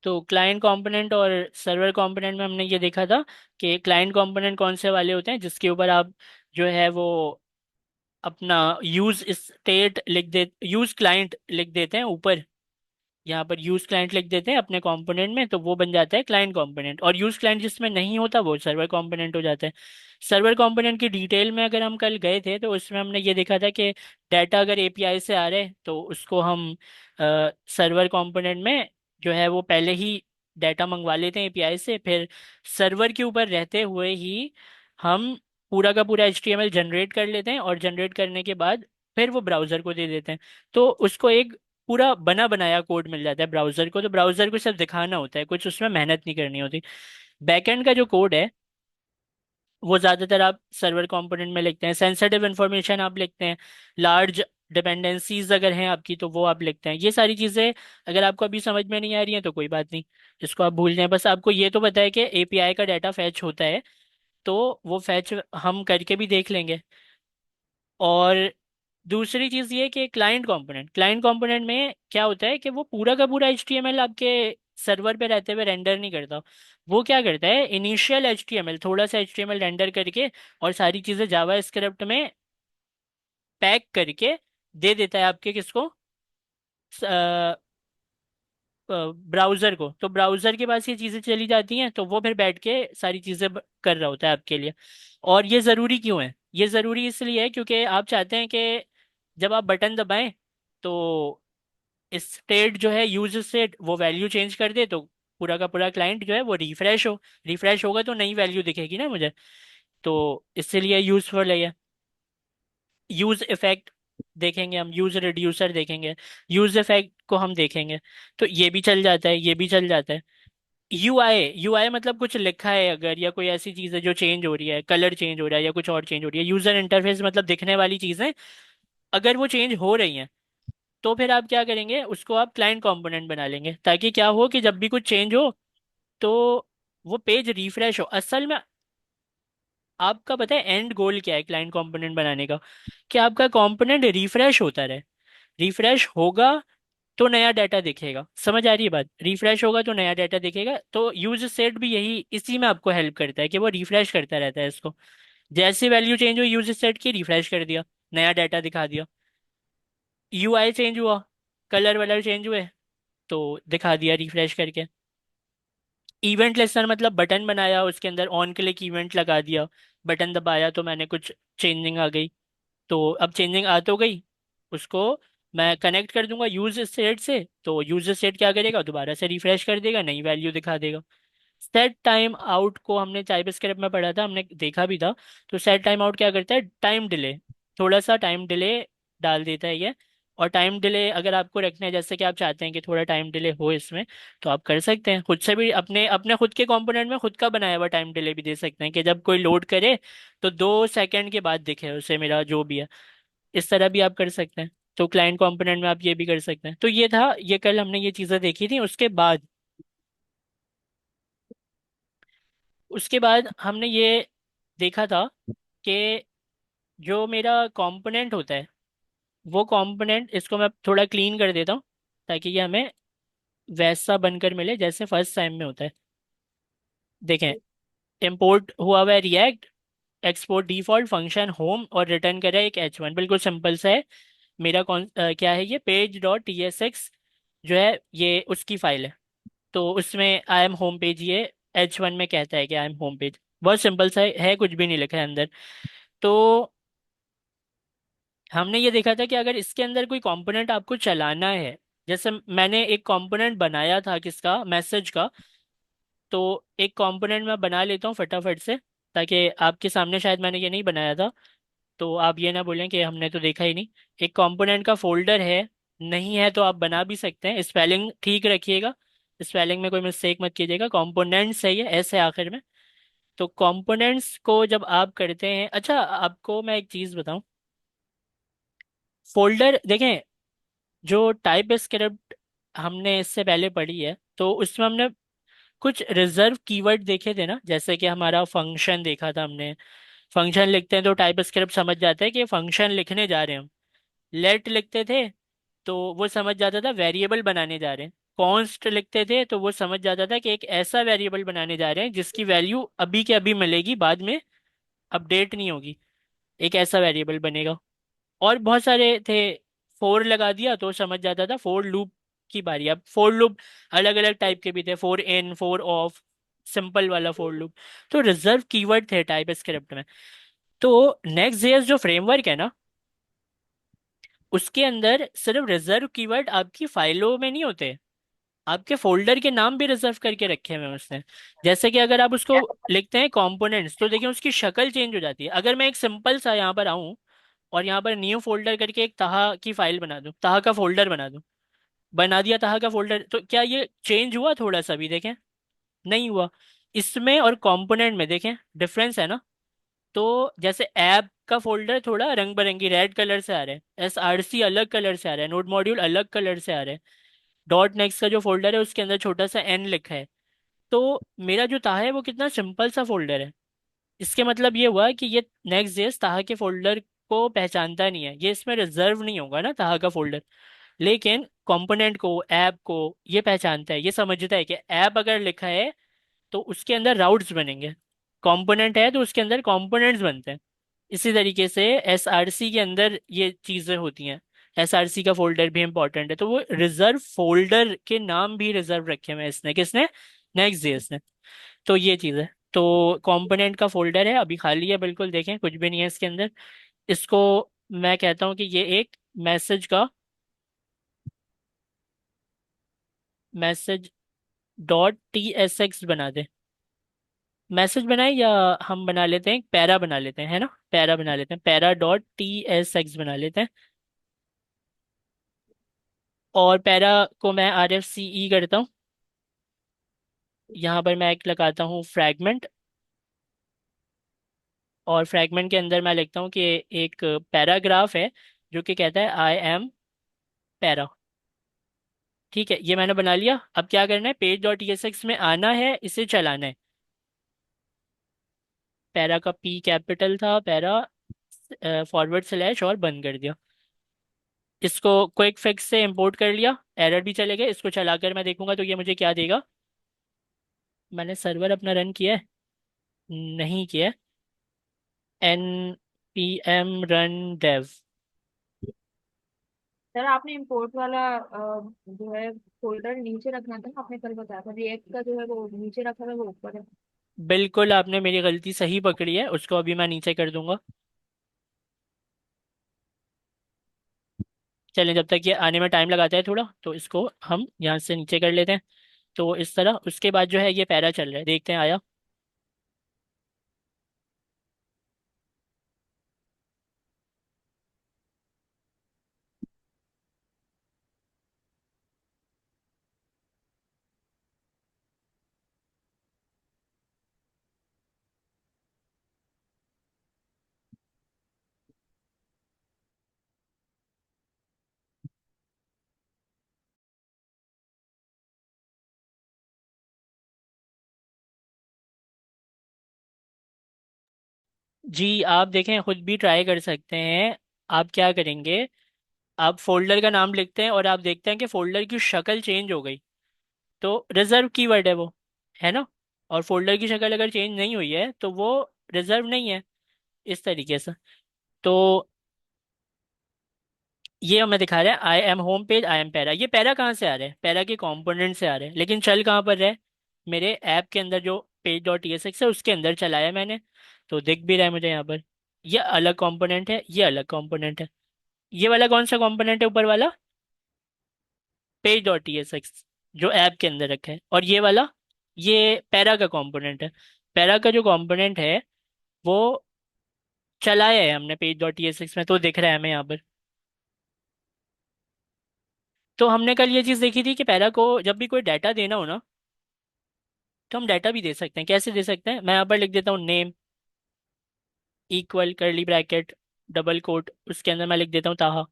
तो client component और server component में हमने ये देखा था कि क्लाइंट कंपोनेंट कौन से वाले होते हैं जिसके ऊपर आप जो है वो अपना यूज स्टेट लिख दे, यूज क्लाइंट लिख देते हैं ऊपर। यहाँ पर यूज क्लाइंट लिख देते हैं अपने कंपोनेंट में, तो वो बन जाता है क्लाइंट कंपोनेंट। और यूज क्लाइंट जिसमें नहीं होता वो सर्वर कंपोनेंट हो जाता है। सर्वर कंपोनेंट की डिटेल में अगर हम कल गए थे तो उसमें हमने ये देखा था कि डाटा अगर एपीआई से आ रहा है तो उसको हम सर्वर कंपोनेंट में जो है वो पहले ही डाटा मंगवा लेते हैं एपीआई से। फिर सर्वर के ऊपर रहते हुए ही हम पूरा का पूरा एचटीएमएल जनरेट कर लेते हैं, और जनरेट करने के बाद फिर वो ब्राउजर को दे देते हैं। तो उसको एक पूरा बना बनाया कोड मिल जाता है ब्राउजर को। तो ब्राउजर को सिर्फ दिखाना होता है, कुछ उसमें मेहनत नहीं करनी होती। बैकएंड का जो कोड है वो ज्यादातर आप सर्वर कंपोनेंट में लिखते हैं। सेंसिटिव इंफॉर्मेशन आप लिखते हैं, लार्ज डिपेंडेंसीज अगर हैं आपकी तो वो आप लिखते हैं। ये सारी चीजें अगर आपको अभी समझ में नहीं आ रही हैं तो कोई बात नहीं, इसको आप भूल जाएं। बस आपको ये तो पता है कि एपीआई का डाटा फैच होता है, तो वो फैच हम करके भी देख लेंगे। और दूसरी चीज ये कि क्लाइंट कंपोनेंट में क्या होता है कि वो पूरा का पूरा एचटीएमएल आपके सर्वर पे रहते हुए रेंडर नहीं करता। वो क्या करता है, इनिशियल एचटीएमएल थोड़ा सा एचटीएमएल रेंडर करके और सारी चीजें जावा स्क्रिप्ट में पैक करके दे देता है आपके किसको, ब्राउजर को। तो ब्राउजर के पास ये चीजें चली जाती हैं, तो वो फिर बैठ के सारी चीजें कर रहा होता है आपके लिए। और ये जरूरी क्यों है, ये जरूरी इसलिए है क्योंकि आप चाहते हैं कि जब आप बटन दबाएं तो स्टेट जो है, यूज स्टेट, वो वैल्यू चेंज कर दे, तो पूरा का पूरा क्लाइंट जो है वो रिफ्रेश हो। रिफ्रेश होगा तो नई वैल्यू दिखेगी ना मुझे, तो इसलिए यूजफुल है ये। यूज इफेक्ट देखेंगे हम, यूज रिड्यूसर देखेंगे, यूज इफेक्ट को हम देखेंगे। तो ये भी चल जाता है, ये भी चल जाता है। यूआई मतलब कुछ लिखा है अगर, या कोई ऐसी चीज है जो चेंज हो रही है, कलर चेंज हो रहा है या कुछ और चेंज हो रही है। यूजर इंटरफेस मतलब दिखने वाली चीजें अगर वो चेंज हो रही हैं तो फिर आप क्या करेंगे, उसको आप क्लाइंट कंपोनेंट बना लेंगे, ताकि क्या हो कि जब भी कुछ चेंज हो तो वो पेज रिफ्रेश हो। असल में आपका पता है एंड गोल क्या है क्लाइंट कंपोनेंट बनाने का, कि आपका कंपोनेंट रिफ्रेश होता रहे। रिफ्रेश होगा तो नया डाटा दिखेगा, समझ आ रही है बात? रिफ्रेश होगा तो नया डाटा दिखेगा। तो यूज सेट भी यही इसी में आपको हेल्प करता है कि वो रिफ्रेश करता रहता है इसको। जैसे वैल्यू चेंज हो यूज सेट की, रिफ्रेश कर दिया, नया डाटा दिखा दिया। यूआई चेंज हुआ, कलर वलर चेंज हुए, तो दिखा दिया रिफ्रेश करके। इवेंट लिस्टनर मतलब बटन बनाया, उसके अंदर ऑन क्लिक इवेंट लगा दिया, बटन दबाया तो मैंने कुछ चेंजिंग आ गई। तो अब चेंजिंग आ तो गई, उसको मैं कनेक्ट कर दूंगा यूज स्टेट से, तो यूज स्टेट क्या करेगा, दोबारा से रिफ्रेश कर देगा, नई वैल्यू दिखा देगा। सेट टाइम आउट को हमने टाइपस्क्रिप्ट में पढ़ा था, हमने देखा भी था। तो सेट टाइम आउट क्या करता है, टाइम डिले, थोड़ा सा टाइम डिले डाल देता है ये। और टाइम डिले अगर आपको रखना है, जैसे कि आप चाहते हैं कि थोड़ा टाइम डिले हो इसमें, तो आप कर सकते हैं खुद से भी, अपने अपने खुद के कंपोनेंट में खुद का बनाया हुआ टाइम डिले भी दे सकते हैं कि जब कोई लोड करे तो 2 सेकंड के बाद दिखे उसे मेरा जो भी है। इस तरह भी आप कर सकते हैं। तो क्लाइंट कंपोनेंट में आप ये भी कर सकते हैं। तो ये था, ये कल हमने ये चीज़ें देखी थी। उसके बाद हमने ये देखा था कि जो मेरा कंपोनेंट होता है, वो कंपोनेंट, इसको मैं थोड़ा क्लीन कर देता हूँ ताकि ये हमें वैसा बनकर मिले जैसे फर्स्ट टाइम में होता है। देखें, इंपोर्ट हुआ हुआ है react, export default function home, और रिटर्न करा एक H1, बिल्कुल सिंपल सा है। मेरा क्या है, ये पेज डॉट TSX जो है ये उसकी फाइल है। तो उसमें आई एम होम पेज, ये H1 में कहता है कि आई एम होम पेज। बहुत सिंपल सा है, कुछ भी नहीं लिखा है अंदर। तो हमने ये देखा था कि अगर इसके अंदर कोई कंपोनेंट आपको चलाना है, जैसे मैंने एक कंपोनेंट बनाया था किसका, मैसेज का। तो एक कंपोनेंट मैं बना लेता हूँ फटाफट से, ताकि आपके सामने शायद मैंने ये नहीं बनाया था तो आप ये ना बोलें कि हमने तो देखा ही नहीं। एक कंपोनेंट का फोल्डर है, नहीं है तो आप बना भी सकते हैं, स्पेलिंग ठीक रखिएगा, स्पेलिंग में कोई मिस्टेक मत कीजिएगा। कंपोनेंट्स है, ये ऐसे आखिर में। तो कंपोनेंट्स को जब आप करते हैं, अच्छा आपको मैं एक चीज़ बताऊं, फोल्डर देखें, जो टाइप स्क्रिप्ट हमने इससे पहले पढ़ी है तो उसमें हमने कुछ रिजर्व कीवर्ड देखे थे ना, जैसे कि हमारा फंक्शन देखा था हमने। फंक्शन लिखते हैं तो टाइप स्क्रिप्ट समझ जाता है कि फंक्शन लिखने जा रहे हैं हम। लेट लिखते थे तो वो समझ जाता था वेरिएबल बनाने जा रहे हैं। कॉन्स्ट लिखते थे तो वो समझ जाता था कि एक ऐसा वेरिएबल बनाने जा रहे हैं जिसकी वैल्यू अभी के अभी मिलेगी, बाद में अपडेट नहीं होगी। एक ऐसा वेरिएबल बनेगा। और बहुत सारे थे। फोर लगा दिया तो समझ जाता था फोर लूप की बारी। अब फोर लूप अलग अलग टाइप के भी थे, four in, four of, simple वाला फोर लूप। तो रिजर्व कीवर्ड थे टाइप स्क्रिप्ट में। तो नेक्स्ट जेएस जो फ्रेमवर्क है ना, उसके अंदर सिर्फ रिजर्व कीवर्ड आपकी फाइलों में नहीं होते, आपके फोल्डर के नाम भी रिजर्व करके रखे हुए हैं उसने। जैसे कि अगर आप उसको लिखते हैं कंपोनेंट्स, तो देखिए उसकी शक्ल चेंज हो जाती है। अगर मैं एक सिंपल सा यहाँ पर आऊँ और यहाँ पर न्यू फोल्डर करके एक तहा की फाइल बना दूँ, तहा का फोल्डर बना दूँ, बना दिया तहा का फोल्डर, तो क्या ये चेंज हुआ थोड़ा सा भी? देखें, नहीं हुआ। इसमें और कंपोनेंट में देखें डिफरेंस है ना। तो जैसे ऐप का फोल्डर थोड़ा रंग बिरंगी रेड कलर से आ रहा है, एसआरसी अलग कलर से आ रहा है, नोड मॉड्यूल अलग कलर से आ रहा है, डॉट नेक्स्ट का जो फोल्डर है उसके अंदर छोटा सा एन लिखा है। तो मेरा जो ताहा है वो कितना सिंपल सा फोल्डर है। इसके मतलब ये हुआ कि ये नेक्स्ट जेस ताहा के फोल्डर को पहचानता नहीं है, ये इसमें रिजर्व नहीं होगा ना ताहा का फोल्डर। लेकिन कंपोनेंट को, ऐप को ये पहचानता है, ये समझता है कि ऐप अगर लिखा है तो उसके अंदर राउट्स बनेंगे, कंपोनेंट है तो उसके अंदर कंपोनेंट्स बनते हैं। इसी तरीके से एसआरसी के अंदर ये चीज़ें होती हैं। एसआरसी का फोल्डर भी इंपॉर्टेंट है, तो वो रिजर्व फोल्डर के नाम भी रिजर्व रखे हुए हैं इसने, किसने? नेक्स्ट जेएस ने। तो ये चीज़ है। तो कंपोनेंट का फोल्डर है अभी खाली है, बिल्कुल देखें कुछ भी नहीं है इसके अंदर। इसको मैं कहता हूँ कि ये एक मैसेज का, message dot T S x बना दे। मैसेज बनाए, या हम बना लेते हैं पैरा बना लेते हैं, है ना, पैरा बना लेते हैं, para dot T S x बना लेते हैं। और पैरा को मैं आर एफ सी ई करता हूँ। यहाँ पर मैं एक लगाता हूँ फ्रैगमेंट, और फ्रैगमेंट के अंदर मैं लिखता हूँ कि एक पैराग्राफ है जो कि कहता है आई एम पैरा। ठीक है, ये मैंने बना लिया। अब क्या करना है, पेज डॉट टीएसएक्स में आना है, इसे चलाना है। पैरा का पी कैपिटल था, पैरा फॉरवर्ड स्लैश और बंद कर दिया। इसको क्विक फिक्स से इंपोर्ट कर लिया, एरर भी चले गए। इसको चलाकर मैं देखूंगा तो ये मुझे क्या देगा। मैंने सर्वर अपना रन किया है? नहीं किया है। N P M run dev. Sir आपने इम्पोर्ट वाला जो है फोल्डर नीचे रखना था ना, आपने कल बताया था रिएक्ट का जो है वो नीचे रखा था, वो ऊपर है। बिल्कुल आपने मेरी गलती सही पकड़ी है, उसको अभी मैं नीचे कर दूंगा। चलें, जब तक ये आने में टाइम लगाता है थोड़ा, तो इसको हम यहाँ से नीचे कर लेते हैं। तो इस तरह उसके बाद जो है ये पैरा चल रहा है, देखते हैं आया। जी आप देखें, खुद भी ट्राई कर सकते हैं। आप क्या करेंगे, आप फोल्डर का नाम लिखते हैं और आप देखते हैं कि फोल्डर की शक्ल चेंज हो गई, तो रिजर्व कीवर्ड है वो, है ना। और फोल्डर की शक्ल अगर चेंज नहीं हुई है तो वो रिजर्व नहीं है, इस तरीके से। तो ये हमें दिखा रहा है आई am home page, I am para. ये पैरा कहाँ से आ रहा है? पैरा के कंपोनेंट से आ रहा है, लेकिन चल कहाँ पर रहा है? मेरे ऐप के अंदर जो पेज डॉट टीएसएक्स है उसके अंदर चलाया मैंने, तो दिख भी रहा है मुझे यहाँ पर। ये अलग कंपोनेंट है, ये अलग कंपोनेंट है। ये वाला कौन सा कंपोनेंट है ऊपर वाला? पेज डॉट टीएसएक्स, जो ऐप के अंदर रखा है। और ये वाला, ये पैरा का कंपोनेंट है। पैरा का जो कंपोनेंट है वो चलाया है हमने पेज डॉट टीएसएक्स में, तो दिख रहा है हमें यहाँ पर। तो हमने कल ये चीज़ देखी थी कि पैरा को जब भी कोई डाटा देना हो ना, तो हम डाटा भी दे सकते हैं। कैसे दे सकते हैं? मैं यहाँ पर लिख देता हूँ name equal curly bracket double quote, उसके अंदर मैं लिख देता हूँ ताहा।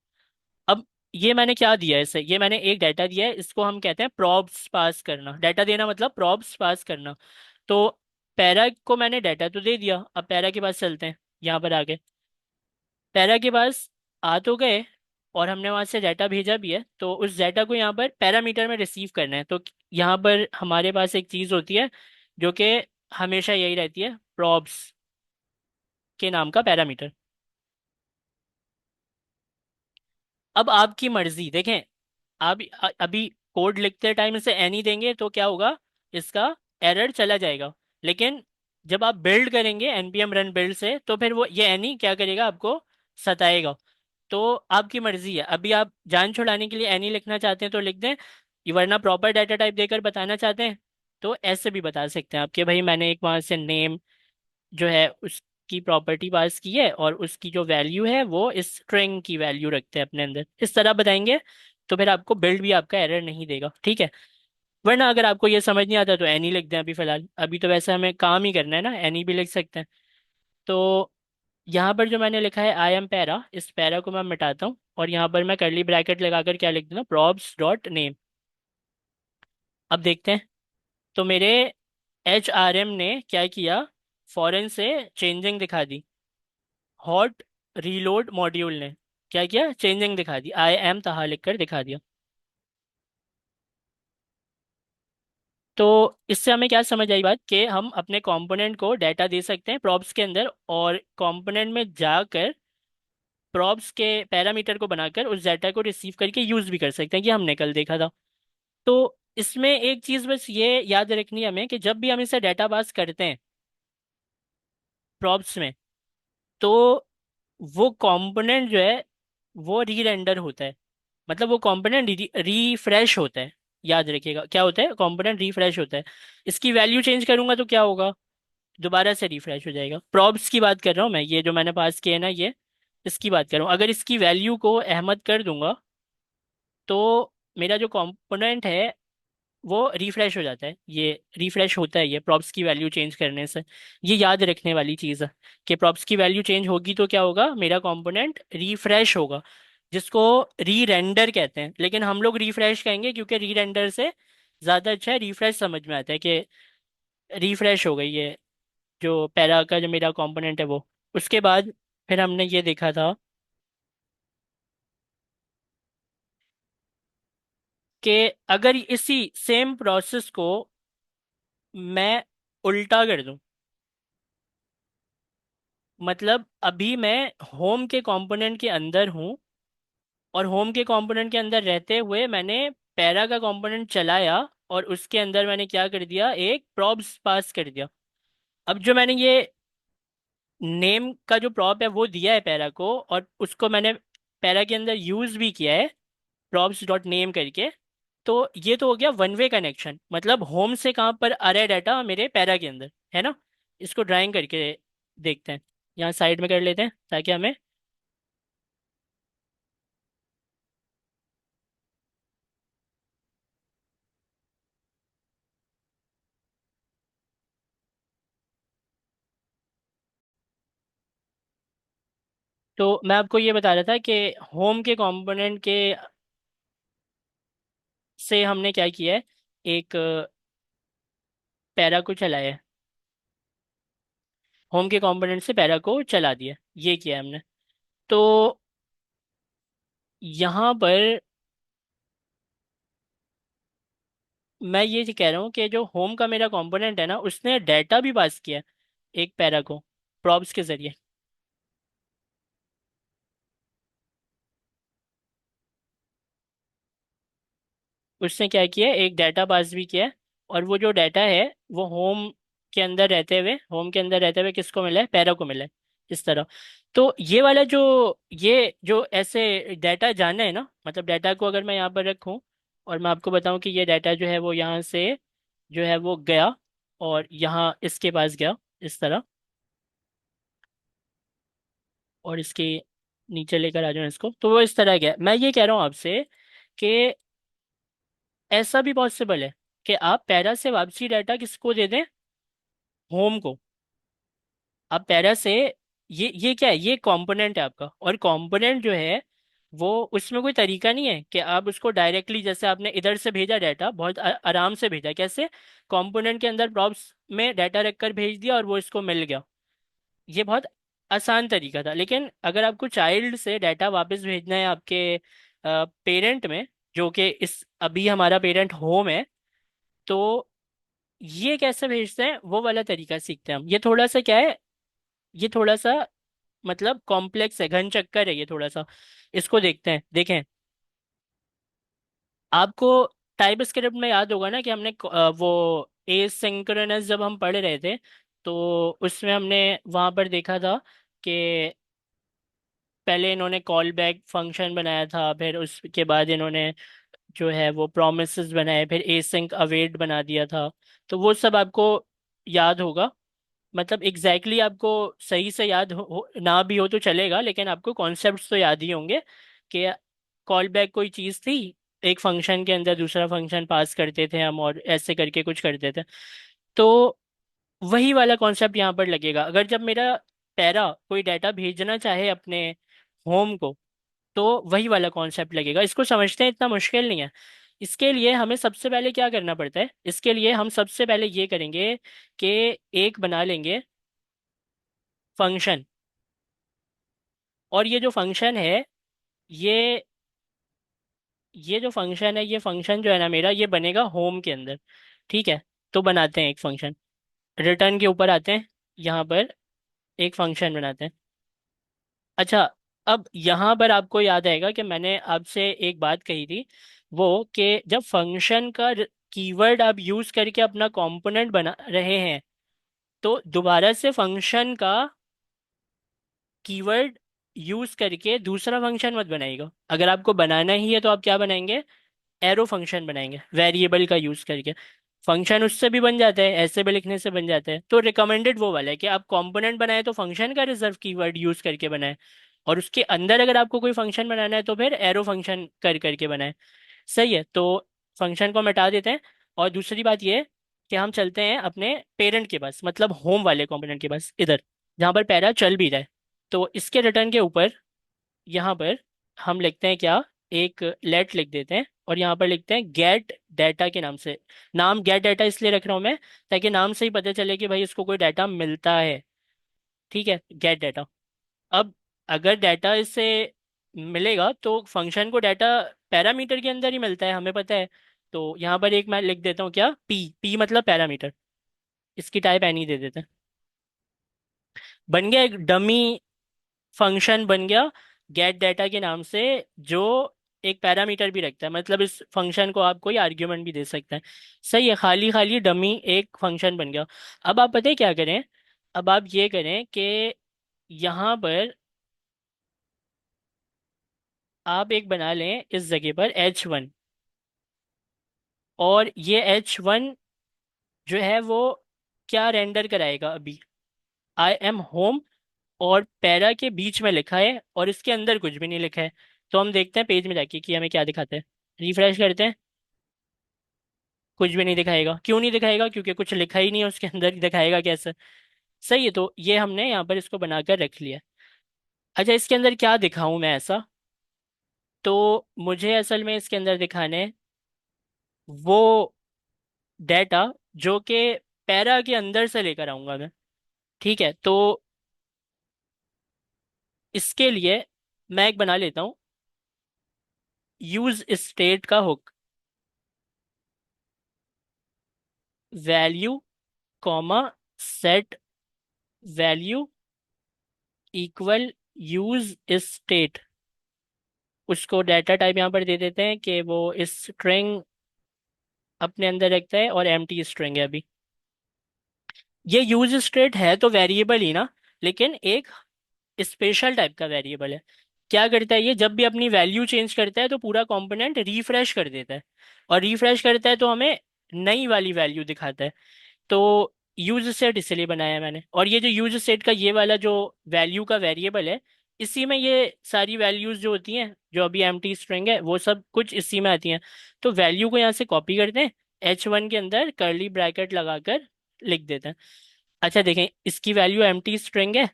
अब ये मैंने क्या दिया है इसे, ये मैंने एक डाटा दिया है, इसको हम कहते हैं प्रॉब्स पास करना। डाटा देना मतलब प्रॉब्स पास करना। तो पैरा को मैंने डाटा तो दे दिया, अब पैरा के पास चलते हैं। यहाँ पर आगे पैरा के पास आ तो गए, और हमने वहाँ से डाटा भेजा भी है, तो उस डाटा को यहाँ पर पैरामीटर में रिसीव करना है। तो यहाँ पर हमारे पास एक चीज़ होती है जो कि हमेशा यही रहती है, प्रॉब्स के नाम का पैरामीटर। अब आपकी मर्जी देखें, आप अभी कोड लिखते टाइम इसे एनी देंगे तो क्या होगा, इसका एरर चला जाएगा। लेकिन जब आप बिल्ड करेंगे npm रन बिल्ड से, तो फिर वो ये एनी क्या करेगा, आपको सताएगा। तो आपकी मर्जी है, अभी आप जान छुड़ाने के लिए एनी लिखना चाहते हैं तो लिख दें, वरना प्रॉपर डाटा टाइप देकर बताना चाहते हैं तो ऐसे भी बता सकते हैं आपके भाई मैंने एक वहां से नेम जो है उसकी प्रॉपर्टी पास की है, और उसकी जो वैल्यू है वो इस स्ट्रिंग की वैल्यू रखते हैं अपने अंदर, इस तरह बताएंगे। तो फिर आपको बिल्ड भी आपका एरर नहीं देगा, ठीक है। वरना अगर आपको ये समझ नहीं आता तो एनी लिख दें अभी फिलहाल, अभी तो वैसे हमें काम ही करना है ना, एनी भी लिख सकते हैं। तो यहाँ पर जो मैंने लिखा है आई एम पैरा, इस पैरा को मैं मिटाता हूँ और यहाँ पर मैं करली ब्रैकेट लगाकर क्या लिख दूँ, प्रॉब्स डॉट नेम। अब देखते हैं, तो मेरे HRM ने क्या किया, फॉरेन से चेंजिंग दिखा दी। हॉट रीलोड मॉड्यूल ने क्या किया, चेंजिंग दिखा दी, आई एम तहा लिख कर दिखा दिया। तो इससे हमें क्या समझ आई बात, कि हम अपने कंपोनेंट को डाटा दे सकते हैं प्रॉब्स के अंदर, और कंपोनेंट में जाकर प्रॉब्स के पैरामीटर को बनाकर उस डाटा को रिसीव करके यूज भी कर सकते हैं, ये हमने कल देखा था। तो इसमें एक चीज बस ये याद रखनी है हमें, कि जब भी हम इसे डाटा पास करते हैं प्रॉब्स में, तो वो कंपोनेंट जो है वो री रेंडर होता है, मतलब वो कंपोनेंट रिफ्रेश होता है। याद रखिएगा क्या होता है, कंपोनेंट रिफ्रेश होता है। इसकी वैल्यू चेंज करूंगा तो क्या होगा, दोबारा से रिफ्रेश हो जाएगा। प्रॉब्स की बात कर रहा हूँ मैं, ये जो मैंने पास किया है ना, ये इसकी बात कर रहा हूँ। अगर इसकी वैल्यू को अहमद कर दूंगा तो मेरा जो कंपोनेंट है वो रिफ्रेश हो जाता है, ये रिफ्रेश होता है ये प्रॉप्स की वैल्यू चेंज करने से। ये याद रखने वाली चीज़ है कि प्रॉप्स की वैल्यू चेंज होगी तो क्या होगा, मेरा कंपोनेंट रिफ्रेश होगा, जिसको री रेंडर कहते हैं। लेकिन हम लोग रिफ्रेश कहेंगे क्योंकि री रेंडर से ज़्यादा अच्छा है, रिफ्रेश समझ में आता है कि रिफ्रेश हो गई ये जो पैरा का जो मेरा कंपोनेंट है वो। उसके बाद फिर हमने ये देखा था कि अगर इसी सेम प्रोसेस को मैं उल्टा कर दूं, मतलब अभी मैं होम के कंपोनेंट के अंदर हूँ, और होम के कंपोनेंट के अंदर रहते हुए मैंने पैरा का कंपोनेंट चलाया, और उसके अंदर मैंने क्या कर दिया, एक प्रॉब्स पास कर दिया। अब जो मैंने ये नेम का जो प्रॉप है वो दिया है पैरा को, और उसको मैंने पैरा के अंदर यूज भी किया है प्रॉब्स डॉट नेम करके। तो ये तो हो गया वन वे कनेक्शन, मतलब होम से कहाँ पर आ रहा है डाटा, मेरे पैरा के अंदर है ना। इसको ड्राइंग करके देखते हैं, यहाँ साइड में कर लेते हैं ताकि हमें। तो मैं आपको ये बता रहा था कि होम के कंपोनेंट के से हमने क्या किया है, एक पैरा को चलाया है, होम के कंपोनेंट से पैरा को चला दिया, ये किया है हमने। तो यहाँ पर मैं ये कह रहा हूँ कि जो होम का मेरा कंपोनेंट है ना, उसने डाटा भी पास किया है एक पैरा को प्रॉब्स के जरिए। उसने क्या किया है, एक डाटा पास भी किया है, और वो जो डाटा है वो होम के अंदर रहते हुए किसको मिला है, पैरा को मिला है, इस तरह। तो ये जो ऐसे डाटा जाना है ना, मतलब डाटा को अगर मैं यहाँ पर रखूँ और मैं आपको बताऊँ कि ये डाटा जो है वो यहाँ से जो है वो गया और यहाँ इसके पास गया, इस तरह, और इसके नीचे लेकर आ जाऊँ इसको, तो वो इस तरह गया। मैं ये कह रहा हूँ आपसे कि ऐसा भी पॉसिबल है कि आप पैरा से वापसी डाटा किसको दे दें, होम को। आप पैरा से, ये क्या है, ये कंपोनेंट है आपका, और कंपोनेंट जो है वो, उसमें कोई तरीका नहीं है कि आप उसको डायरेक्टली, जैसे आपने इधर से भेजा डाटा, बहुत आराम से भेजा, कैसे, कंपोनेंट के अंदर प्रॉप्स में डाटा रखकर भेज दिया और वो इसको मिल गया। ये बहुत आसान तरीका था। लेकिन अगर आपको चाइल्ड से डाटा वापस भेजना है आपके पेरेंट में, जो कि इस अभी हमारा पेरेंट होम है, तो ये कैसे भेजते हैं वो वाला तरीका सीखते हैं हम। ये थोड़ा सा क्या है, ये थोड़ा सा मतलब कॉम्प्लेक्स है, घन चक्कर है ये थोड़ा सा। इसको देखते हैं, देखें। आपको टाइप स्क्रिप्ट में याद होगा ना कि हमने वो एसिंक्रोनस जब हम पढ़ रहे थे, तो उसमें हमने वहां पर देखा था कि पहले इन्होंने कॉल बैक फंक्शन बनाया था, फिर उसके बाद इन्होंने जो है वो प्रोमिसेस बनाए, फिर एसिंक अवेट बना दिया था। तो वो सब आपको याद होगा। मतलब एग्जैक्टली आपको सही से याद ना भी हो तो चलेगा, लेकिन आपको कॉन्सेप्ट्स तो याद ही होंगे कि कॉल बैक कोई चीज़ थी, एक फंक्शन के अंदर दूसरा फंक्शन पास करते थे हम, और ऐसे करके कुछ करते थे। तो वही वाला कॉन्सेप्ट यहाँ पर लगेगा। अगर जब मेरा पैरा कोई डाटा भेजना चाहे अपने होम को, तो वही वाला कॉन्सेप्ट लगेगा। इसको समझते हैं, इतना मुश्किल नहीं है। इसके लिए हमें सबसे पहले क्या करना पड़ता है, इसके लिए हम सबसे पहले ये करेंगे कि एक बना लेंगे फंक्शन। और ये जो फंक्शन है, ये ये जो फंक्शन है, ये फंक्शन जो है ना मेरा, ये बनेगा होम के अंदर। ठीक है, तो बनाते हैं एक फंक्शन। रिटर्न के ऊपर आते हैं, यहाँ पर एक फंक्शन बनाते हैं। अच्छा, अब यहाँ पर आपको याद आएगा कि मैंने आपसे एक बात कही थी, वो कि जब फंक्शन का कीवर्ड आप यूज करके अपना कंपोनेंट बना रहे हैं, तो दोबारा से फंक्शन का कीवर्ड यूज करके दूसरा फंक्शन मत बनाइएगा। अगर आपको बनाना ही है तो आप क्या बनाएंगे, एरो फंक्शन बनाएंगे वेरिएबल का यूज करके। फंक्शन उससे भी बन जाता है, ऐसे भी लिखने से बन जाता है। तो रिकमेंडेड वो वाला है कि आप कंपोनेंट बनाए तो फंक्शन का रिजर्व कीवर्ड यूज करके बनाए, और उसके अंदर अगर आपको कोई फंक्शन बनाना है तो फिर एरो फंक्शन कर करके बनाए। सही है, तो फंक्शन को मिटा देते हैं। और दूसरी बात ये है कि हम चलते हैं अपने पेरेंट के पास, मतलब होम वाले कंपोनेंट के पास, इधर जहाँ पर पैरा चल भी रहा है। तो इसके रिटर्न के ऊपर यहाँ पर हम लिखते हैं क्या, एक लेट लिख देते हैं, और यहाँ पर लिखते हैं गेट डाटा के नाम से। नाम गेट डाटा इसलिए रख रहा हूँ मैं, ताकि नाम से ही पता चले कि भाई इसको कोई डाटा मिलता है। ठीक है, गेट डाटा। अब अगर डाटा इससे मिलेगा तो फंक्शन को डाटा पैरामीटर के अंदर ही मिलता है, हमें पता है। तो यहाँ पर एक मैं लिख देता हूँ क्या, पी। पी मतलब पैरामीटर, इसकी टाइप एनी दे देते हैं। बन गया एक डमी फंक्शन, बन गया गेट डाटा के नाम से, जो एक पैरामीटर भी रखता है। मतलब इस फंक्शन को आप कोई आर्ग्यूमेंट भी दे सकते हैं। सही है, खाली खाली डमी एक फंक्शन बन गया। अब आप पता है क्या करें, अब आप ये करें कि यहाँ पर आप एक बना लें इस जगह पर H1। और ये H1 जो है वो क्या रेंडर कराएगा अभी, आई एम होम और पैरा के बीच में लिखा है, और इसके अंदर कुछ भी नहीं लिखा है। तो हम देखते हैं पेज में जाके कि हमें क्या दिखाता है। रिफ्रेश करते हैं, कुछ भी नहीं दिखाएगा। क्यों नहीं दिखाएगा, क्योंकि कुछ लिखा ही नहीं है उसके अंदर, दिखाएगा कैसे। सही है, तो ये हमने यहाँ पर इसको बनाकर रख लिया। अच्छा, इसके अंदर क्या दिखाऊं मैं ऐसा, तो मुझे असल में इसके अंदर दिखाने वो डेटा जो कि पैरा के अंदर से लेकर आऊंगा मैं। ठीक है, तो इसके लिए मैं एक बना लेता हूँ यूज स्टेट का hook. Value comma set value equal use state. उसको डाटा टाइप यहाँ पर दे देते हैं कि वो स्ट्रिंग अपने अंदर रखता है, और एम्प्टी स्ट्रिंग है अभी। ये यूज स्टेट है तो वेरिएबल ही ना, लेकिन एक स्पेशल टाइप का वेरिएबल है। क्या करता है ये, जब भी अपनी वैल्यू चेंज करता है तो पूरा कंपोनेंट रिफ्रेश कर देता है, और रिफ्रेश करता है तो हमें नई वाली वैल्यू दिखाता है। तो यूज सेट इसलिए बनाया है मैंने। और ये जो यूज सेट का ये वाला जो वैल्यू का वेरिएबल है, इसी में ये सारी वैल्यूज जो होती हैं, जो अभी एम्प्टी स्ट्रिंग है, वो सब कुछ इसी में आती हैं। तो वैल्यू को यहाँ से कॉपी करते हैं, H1 के अंदर कर्ली ब्रैकेट लगाकर लिख देते हैं। अच्छा देखें, इसकी वैल्यू एम्प्टी स्ट्रिंग है।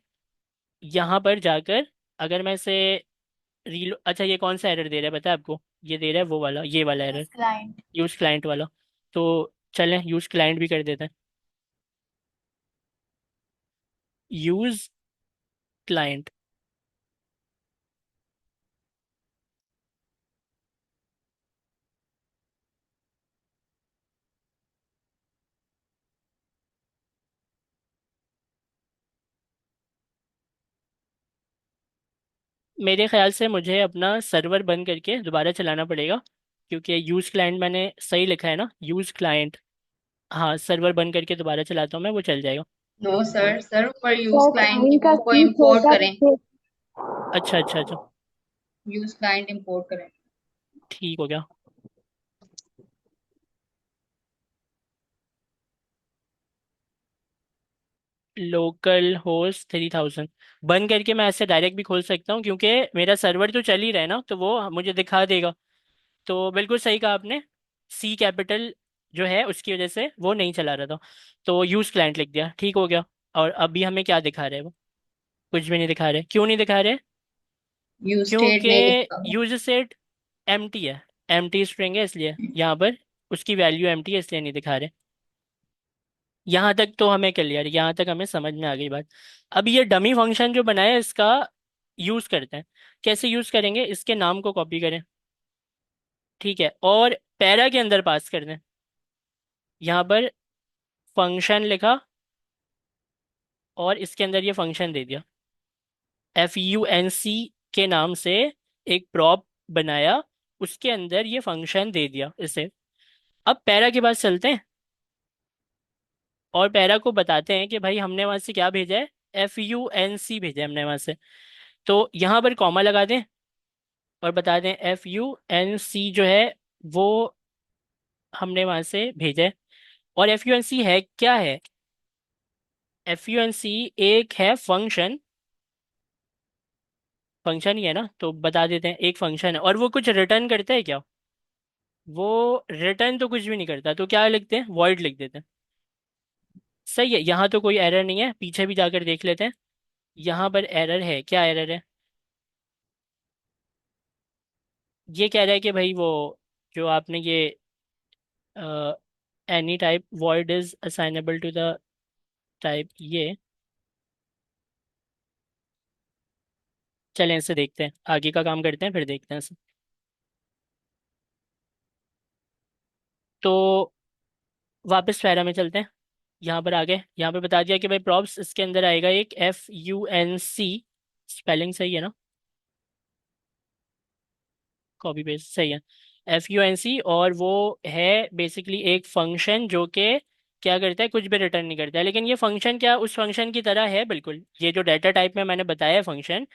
यहाँ पर जाकर अगर मैं इसे रीलो, अच्छा ये कौन सा एरर दे रहा है पता है आपको, ये दे रहा है वो वाला, ये वाला error, use client. Use client वाला। तो चलें यूज क्लाइंट भी कर देते हैं। Use client. मेरे ख्याल से मुझे अपना सर्वर बंद करके दोबारा चलाना पड़ेगा, क्योंकि यूज़ क्लाइंट मैंने सही लिखा है ना, यूज़ क्लाइंट। हाँ, सर्वर बंद करके दोबारा चलाता हूँ मैं, वो चल जाएगा। नो सर, सर ऊपर यूज सर क्लाइंट की टाइम का वो को स्विच इम्पोर्ट होता करें। है। अच्छा अच्छा अच्छा। यूज क्लाइंट इम्पोर्ट करें। ठीक हो गया। लोकल होस्ट 3000 बंद करके मैं ऐसे डायरेक्ट भी खोल सकता हूँ, क्योंकि मेरा सर्वर तो चल ही रहा है ना, तो वो मुझे दिखा देगा। तो बिल्कुल सही कहा आपने। सी कैपिटल जो है उसकी वजह से वो नहीं चला रहा था, तो यूज़ क्लाइंट लिख दिया, ठीक हो गया। और अभी हमें क्या दिखा रहे हैं वो? कुछ भी नहीं दिखा रहे, क्यों नहीं दिखा रहे? यूज स्टेट क्योंकि नहीं लिखा हुआ। यूज सेट एम्प्टी है, एम्प्टी स्ट्रिंग है, इसलिए यहाँ पर उसकी वैल्यू एम्प्टी है, इसलिए नहीं दिखा रहे। यहाँ तक तो हमें क्लियर, यहाँ तक हमें समझ में आ गई बात। अब ये डमी फंक्शन जो बनाया है, इसका यूज करते हैं। कैसे यूज करेंगे? इसके नाम को कॉपी करें, ठीक है, और पैरा के अंदर पास कर दें। यहाँ पर फंक्शन लिखा और इसके अंदर ये फंक्शन दे दिया, FUNC के नाम से एक प्रॉप बनाया, उसके अंदर ये फंक्शन दे दिया इसे। अब पैरा के पास चलते हैं और पैरा को बताते हैं कि भाई हमने वहां से क्या भेजा है, FUNC भेजा है हमने वहां से। तो यहाँ पर कॉमा लगा दें और बता दें FUNC जो है वो हमने वहां से भेजा है। और FUNC है क्या है? FUNC एक है फंक्शन, फंक्शन ही है ना, तो बता देते हैं एक फंक्शन है, और वो कुछ रिटर्न करता है क्या? वो रिटर्न तो कुछ भी नहीं करता, तो क्या लिखते हैं, वॉइड लिख देते हैं। सही है, यहाँ तो कोई एरर नहीं है, पीछे भी जाकर देख लेते हैं। यहाँ पर एरर है, क्या एरर है? ये कह रहा है कि भाई वो जो आपने ये any type void is assignable to the type, ये चलें इसे देखते हैं, आगे का काम करते हैं फिर देखते हैं इसे। तो वापस पैरा में चलते हैं। यहाँ पर आगे, यहाँ पर बता दिया कि भाई प्रॉप्स इसके अंदर आएगा एक FUNC, स्पेलिंग सही है ना? कॉपी पेस्ट सही है। FUNC, और वो है बेसिकली एक फंक्शन जो कि क्या करता है, कुछ भी रिटर्न नहीं करता है, लेकिन ये फंक्शन क्या उस फंक्शन की तरह है बिल्कुल, ये जो डाटा टाइप में मैंने बताया है फंक्शन,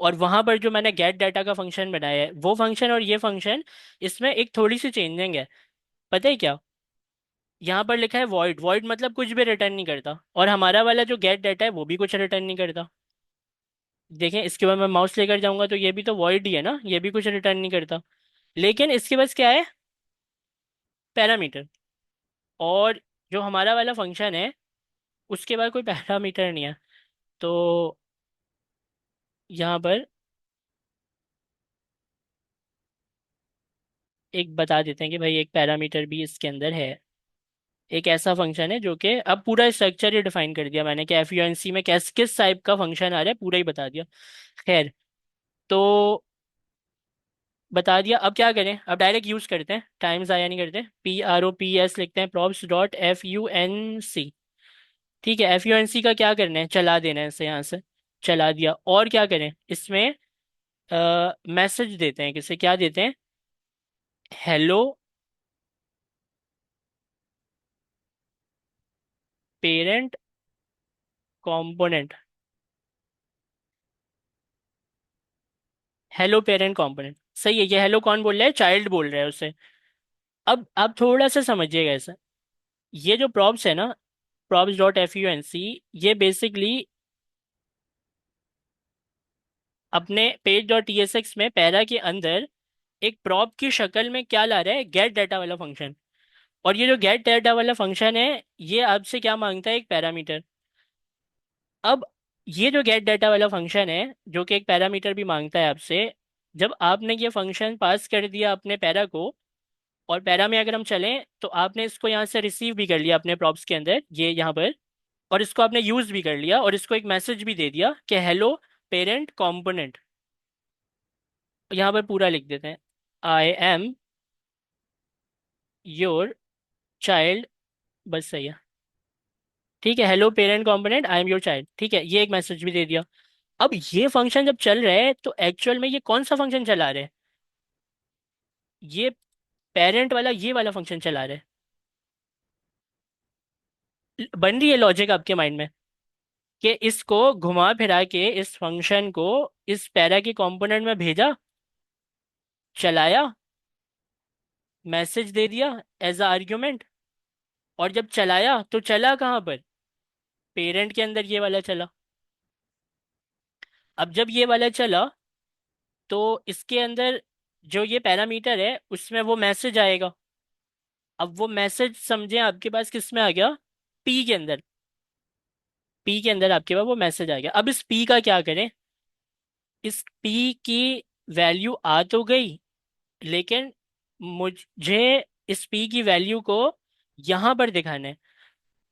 और वहां पर जो मैंने गेट डाटा का फंक्शन बनाया है वो फंक्शन और ये फंक्शन, इसमें एक थोड़ी सी चेंजिंग है। पता है क्या? यहाँ पर लिखा है वॉइड, वॉइड मतलब कुछ भी रिटर्न नहीं करता, और हमारा वाला जो गेट डाटा है वो भी कुछ रिटर्न नहीं करता। देखें, इसके बाद मैं माउस लेकर जाऊंगा तो ये भी तो वॉइड ही है ना, ये भी कुछ रिटर्न नहीं करता। लेकिन इसके पास क्या है, पैरामीटर। और जो हमारा वाला फंक्शन है उसके बाद कोई पैरामीटर नहीं है। तो यहाँ पर एक बता देते हैं कि भाई एक पैरामीटर भी इसके अंदर है। एक ऐसा फंक्शन है जो कि अब पूरा स्ट्रक्चर ही डिफाइन कर दिया मैंने कि FUNC में किस किस टाइप का फंक्शन आ रहा है, पूरा ही बता दिया। खैर, तो बता दिया, अब क्या करें, अब डायरेक्ट यूज करते हैं, टाइम ज़ाया नहीं करते। PROPS लिखते हैं, props डॉट FUNC। ठीक है, FUNC का क्या करना है, चला देना है इसे यहाँ से। चला दिया, और क्या करें इसमें, मैसेज देते हैं, किसे क्या देते हैं, hello parent component. Hello parent component सही है, ये हेलो कौन बोल रहा है, चाइल्ड बोल रहा है उसे। अब आप थोड़ा सा समझिएगा ऐसा, ये जो प्रॉप्स है ना, प्रॉप्स डॉट FUNC, ये बेसिकली अपने पेज डॉट TSX में पैरा के अंदर एक प्रॉप की शक्ल में क्या ला रहा है, गेट डाटा वाला फंक्शन। और ये जो गेट डाटा वाला फंक्शन है, ये आपसे क्या मांगता है, एक पैरामीटर। अब ये जो गेट डाटा वाला फंक्शन है जो कि एक पैरामीटर भी मांगता है आपसे, जब आपने ये फंक्शन पास कर दिया अपने पैरा को, और पैरा में अगर हम चलें तो आपने इसको यहाँ से रिसीव भी कर लिया अपने प्रॉप्स के अंदर, ये यहाँ पर, और इसको आपने यूज भी कर लिया और इसको एक मैसेज भी दे दिया कि हेलो पेरेंट कंपोनेंट, यहाँ पर पूरा लिख देते हैं, आई एम योर चाइल्ड, बस सही है। ठीक है, hello parent component I am your child, ठीक है, ये एक मैसेज भी दे दिया। अब ये फंक्शन जब चल रहा है तो एक्चुअल में ये कौन सा फंक्शन चला रहे हैं? ये पेरेंट वाला, ये वाला फंक्शन चला रहे हैं। बन रही है लॉजिक आपके माइंड में कि इसको घुमा फिरा के इस फंक्शन को इस पैरा के कंपोनेंट में भेजा, चलाया, मैसेज दे दिया एज अ आर्ग्यूमेंट, और जब चलाया तो चला कहाँ पर? पेरेंट के अंदर ये वाला चला। अब जब ये वाला चला तो इसके अंदर जो ये पैरामीटर है उसमें वो मैसेज आएगा। अब वो मैसेज समझे आपके पास किस में आ गया? पी के अंदर। पी के अंदर आपके पास वो मैसेज आ गया। अब इस पी का क्या करें? इस पी की वैल्यू आ तो गई, लेकिन मुझे इस पी की वैल्यू को यहाँ पर दिखाना है।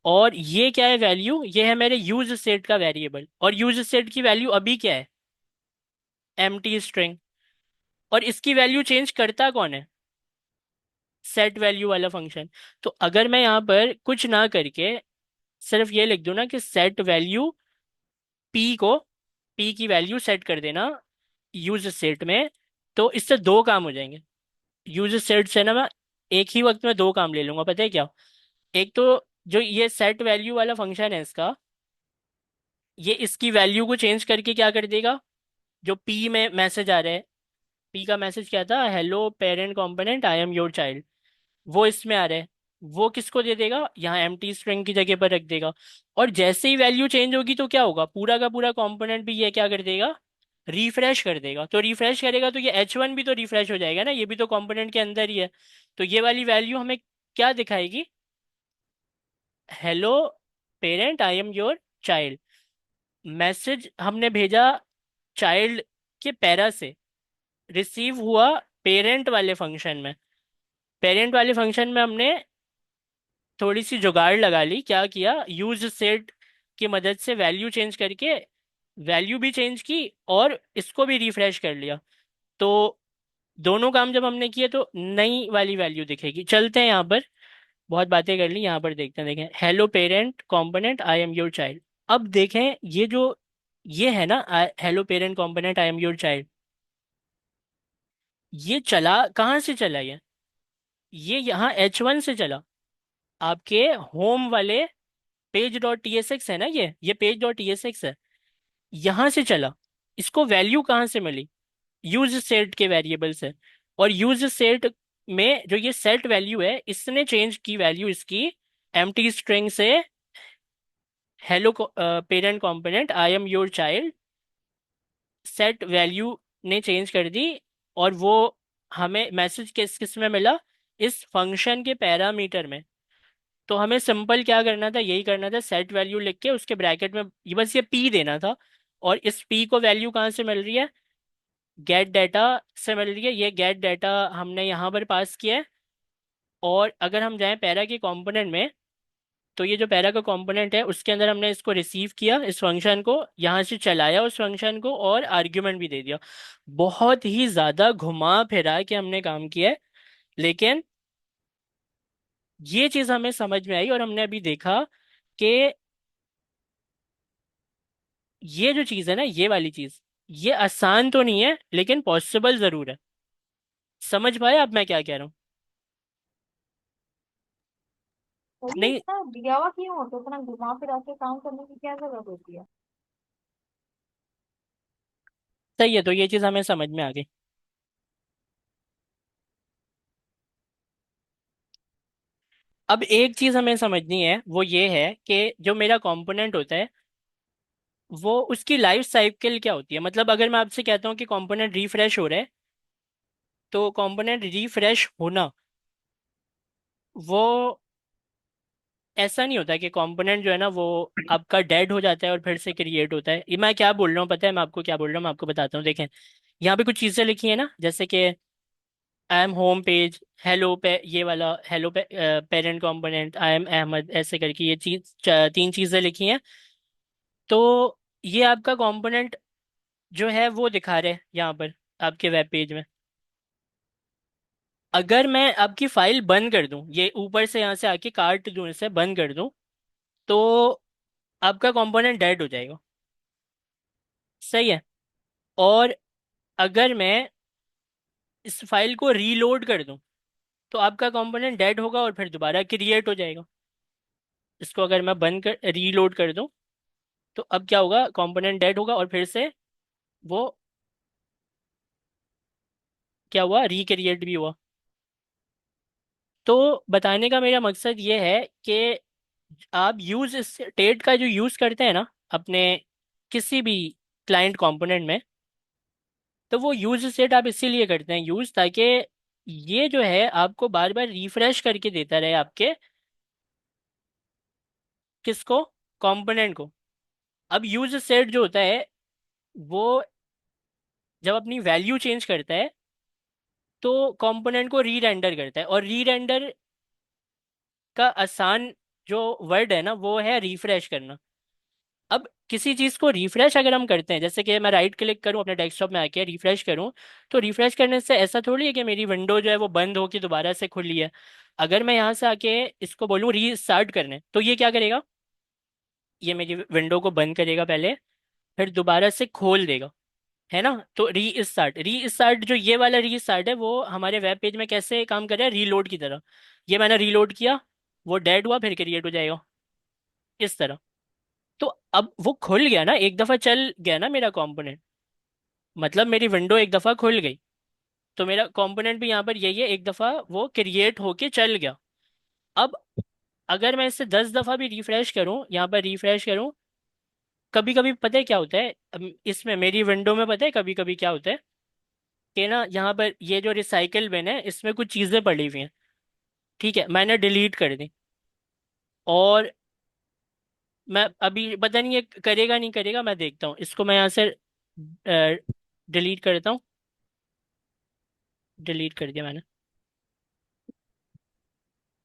और ये क्या है वैल्यू? ये है मेरे यूज सेट का वेरिएबल, और यूज सेट की वैल्यू अभी क्या है? Empty string. और इसकी वैल्यू चेंज करता कौन है? सेट वैल्यू वाला फंक्शन। तो अगर मैं यहाँ पर कुछ ना करके सिर्फ ये लिख दूं ना कि सेट वैल्यू पी को, पी की वैल्यू सेट कर देना यूज सेट में, तो इससे दो काम हो जाएंगे। यूज सेट से ना मैं एक ही वक्त में दो काम ले लूंगा, पता है क्या? एक तो जो ये सेट वैल्यू वाला फंक्शन है इसका, ये इसकी वैल्यू को चेंज करके क्या कर देगा? जो पी में मैसेज आ रहा है, पी का मैसेज क्या था? Hello parent component I am your child, वो इसमें आ रहा है, वो किसको दे देगा? यहाँ एम्प्टी स्ट्रिंग की जगह पर रख देगा। और जैसे ही वैल्यू चेंज होगी तो क्या होगा? पूरा का पूरा कंपोनेंट भी ये क्या कर देगा? रिफ्रेश कर देगा। तो रिफ्रेश करेगा तो ये H1 भी तो रिफ्रेश हो जाएगा ना, ये भी तो कंपोनेंट के अंदर ही है। तो ये वाली वैल्यू हमें क्या दिखाएगी? Hello parent I am your child. Message हमने भेजा चाइल्ड के पैरा से, रिसीव हुआ पेरेंट वाले फंक्शन में। पेरेंट वाले फंक्शन में हमने थोड़ी सी जुगाड़ लगा ली। क्या किया? यूज सेट की मदद से वैल्यू चेंज करके वैल्यू भी चेंज की और इसको भी रिफ्रेश कर लिया। तो दोनों काम जब हमने किए तो नई वाली वैल्यू दिखेगी। चलते हैं यहाँ पर, बहुत बातें कर ली, यहाँ पर देखते हैं। देखें, hello parent component I am your child. अब देखें, ये जो ये है ना, hello parent component I am your child, ये चला कहाँ से? चला ये यहाँ H1 से चला, आपके होम वाले page dot T S x है ना, ये page dot T S x है, यहाँ से चला। इसको वैल्यू कहाँ से मिली? यूज सेट के वेरिएबल से। और यूज सेट में जो ये सेट वैल्यू है, इसने चेंज की वैल्यू इसकी एम्प्टी स्ट्रिंग से hello parent component I am your child, set value ने चेंज कर दी। और वो हमें मैसेज किस किस में मिला? इस फंक्शन के पैरामीटर में। तो हमें सिंपल क्या करना था? यही करना था, सेट वैल्यू लिख के उसके ब्रैकेट में बस ये पी देना था। और इस पी को वैल्यू कहाँ से मिल रही है? गेट डाटा से मिल रही है। ये गेट डाटा हमने यहाँ पर पास किया है। और अगर हम जाएं पैरा के कंपोनेंट में, तो ये जो पैरा का कंपोनेंट है उसके अंदर हमने इसको रिसीव किया, इस फंक्शन को यहाँ से चलाया उस फंक्शन को, और आर्ग्यूमेंट भी दे दिया। बहुत ही ज़्यादा घुमा फिरा के हमने काम किया है, लेकिन ये चीज़ हमें समझ में आई। और हमने अभी देखा कि ये जो चीज़ है ना, ये वाली चीज़, ये आसान तो नहीं है लेकिन पॉसिबल ज़रूर है। समझ पाए आप मैं क्या कह रहा हूँ? तो ये नहीं, इतना दिया हुआ क्यों होता है? इतना घुमा फिरा के काम करने की क्या जरूरत होती है? सही है, तो ये चीज़ हमें समझ में आ गई। अब एक चीज़ हमें समझनी है, वो ये है कि जो मेरा कंपोनेंट होता है, वो उसकी लाइफ साइकिल क्या होती है। मतलब अगर मैं आपसे कहता हूँ कि कंपोनेंट रिफ्रेश हो रहा है, तो कंपोनेंट रिफ्रेश होना, वो ऐसा नहीं होता कि कंपोनेंट जो है ना वो आपका डेड हो जाता है और फिर से क्रिएट होता है। ये मैं क्या बोल रहा हूँ पता है? मैं आपको क्या बोल रहा हूँ, मैं आपको बताता हूँ। देखें, यहाँ पे कुछ चीज़ें लिखी है ना, जैसे कि I am home page, hello पे, ये वाला हेलो पे, parent component I am Ahmad, ऐसे करके तीन चीज़ें लिखी हैं। तो ये आपका कंपोनेंट जो है वो दिखा रहे हैं यहाँ पर आपके वेब पेज में। अगर मैं आपकी फाइल बंद कर दूं, ये ऊपर से यहाँ से आके काट दूं, इसे बंद कर दूं, तो आपका कंपोनेंट डेड हो जाएगा। सही है। और अगर मैं इस फाइल को रीलोड कर दूं, तो आपका कंपोनेंट डेड होगा और फिर दोबारा क्रिएट हो जाएगा। इसको अगर मैं बंद कर रीलोड कर दूं, तो अब क्या होगा, कंपोनेंट डेड होगा और फिर से वो क्या हुआ, रिक्रिएट भी हुआ। तो बताने का मेरा मकसद ये है कि आप यूज स्टेट का जो यूज करते हैं ना अपने किसी भी क्लाइंट कंपोनेंट में, तो वो यूज स्टेट आप इसीलिए करते हैं यूज, ताकि ये जो है आपको बार बार रिफ्रेश करके देता रहे आपके किसको, कंपोनेंट को। अब यूज स्टेट जो होता है वो जब अपनी वैल्यू चेंज करता है तो कंपोनेंट को री रेंडर करता है, और री रेंडर का आसान जो वर्ड है ना वो है रिफ्रेश करना। अब किसी चीज को रिफ्रेश अगर हम करते हैं, जैसे कि मैं राइट क्लिक करूं अपने डेस्कटॉप में आके रिफ्रेश करूं, तो रिफ्रेश करने से ऐसा थोड़ी है कि मेरी विंडो जो है वो बंद होकर दोबारा से खुली है। अगर मैं यहाँ से आके इसको बोलूँ रीस्टार्ट करने, तो ये क्या करेगा, ये मेरी विंडो को बंद करेगा पहले, फिर दोबारा से खोल देगा, है ना। तो री स्टार्ट जो ये वाला री स्टार्ट है वो हमारे वेब पेज में कैसे काम कर रहा है, रीलोड की तरह। ये मैंने रीलोड किया, वो डेड हुआ, फिर क्रिएट हो जाएगा इस तरह। तो अब वो खुल गया ना, एक दफा चल गया ना मेरा कंपोनेंट, मतलब मेरी विंडो एक दफा खुल गई, तो मेरा कंपोनेंट भी यहाँ पर यही है, एक दफा वो क्रिएट होके चल गया। अब अगर मैं इससे 10 दफा भी रिफ्रेश करूं, यहाँ पर रिफ्रेश करूं, कभी कभी पता है क्या होता है, इसमें मेरी विंडो में पता है कभी कभी क्या होता है कि ना यहाँ पर ये जो रिसाइकल बिन है इसमें कुछ चीज़ें पड़ी हुई हैं, ठीक है, मैंने डिलीट कर दी। और मैं अभी पता नहीं ये करेगा नहीं करेगा, मैं देखता हूँ इसको, मैं यहाँ से डिलीट करता हूँ। डिलीट कर दिया मैंने,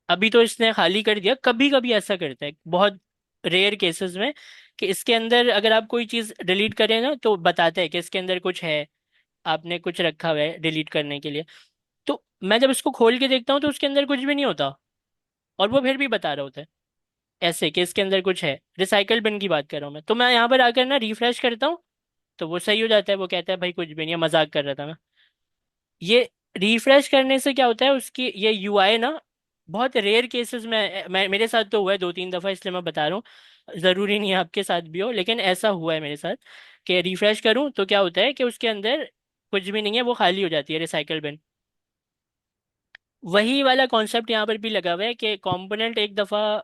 अभी तो इसने खाली कर दिया। कभी कभी ऐसा करता है बहुत रेयर केसेस में कि इसके अंदर अगर आप कोई चीज़ डिलीट करें ना तो बताते हैं कि इसके अंदर कुछ है, आपने कुछ रखा हुआ है डिलीट करने के लिए। तो मैं जब इसको खोल के देखता हूँ तो उसके अंदर कुछ भी नहीं होता, और वो फिर भी बता रहा होता है ऐसे कि इसके अंदर कुछ है। रिसाइकल बिन की बात कर रहा हूँ मैं, तो मैं यहाँ पर आकर ना रिफ्रेश करता हूँ, तो वो सही हो जाता है, वो कहता है भाई कुछ भी नहीं है, मजाक कर रहा था मैं। ये रिफ्रेश करने से क्या होता है, उसकी ये यूआई ना बहुत रेयर केसेस में मेरे साथ तो हुआ है 2-3 दफा, इसलिए मैं बता रहा हूँ, ज़रूरी नहीं है आपके साथ भी हो, लेकिन ऐसा हुआ है मेरे साथ कि रिफ्रेश करूँ तो क्या होता है कि उसके अंदर कुछ भी नहीं है, वो खाली हो जाती है रिसाइकल बिन। वही वाला कॉन्सेप्ट यहाँ पर भी लगा हुआ है कि कंपोनेंट एक दफ़ा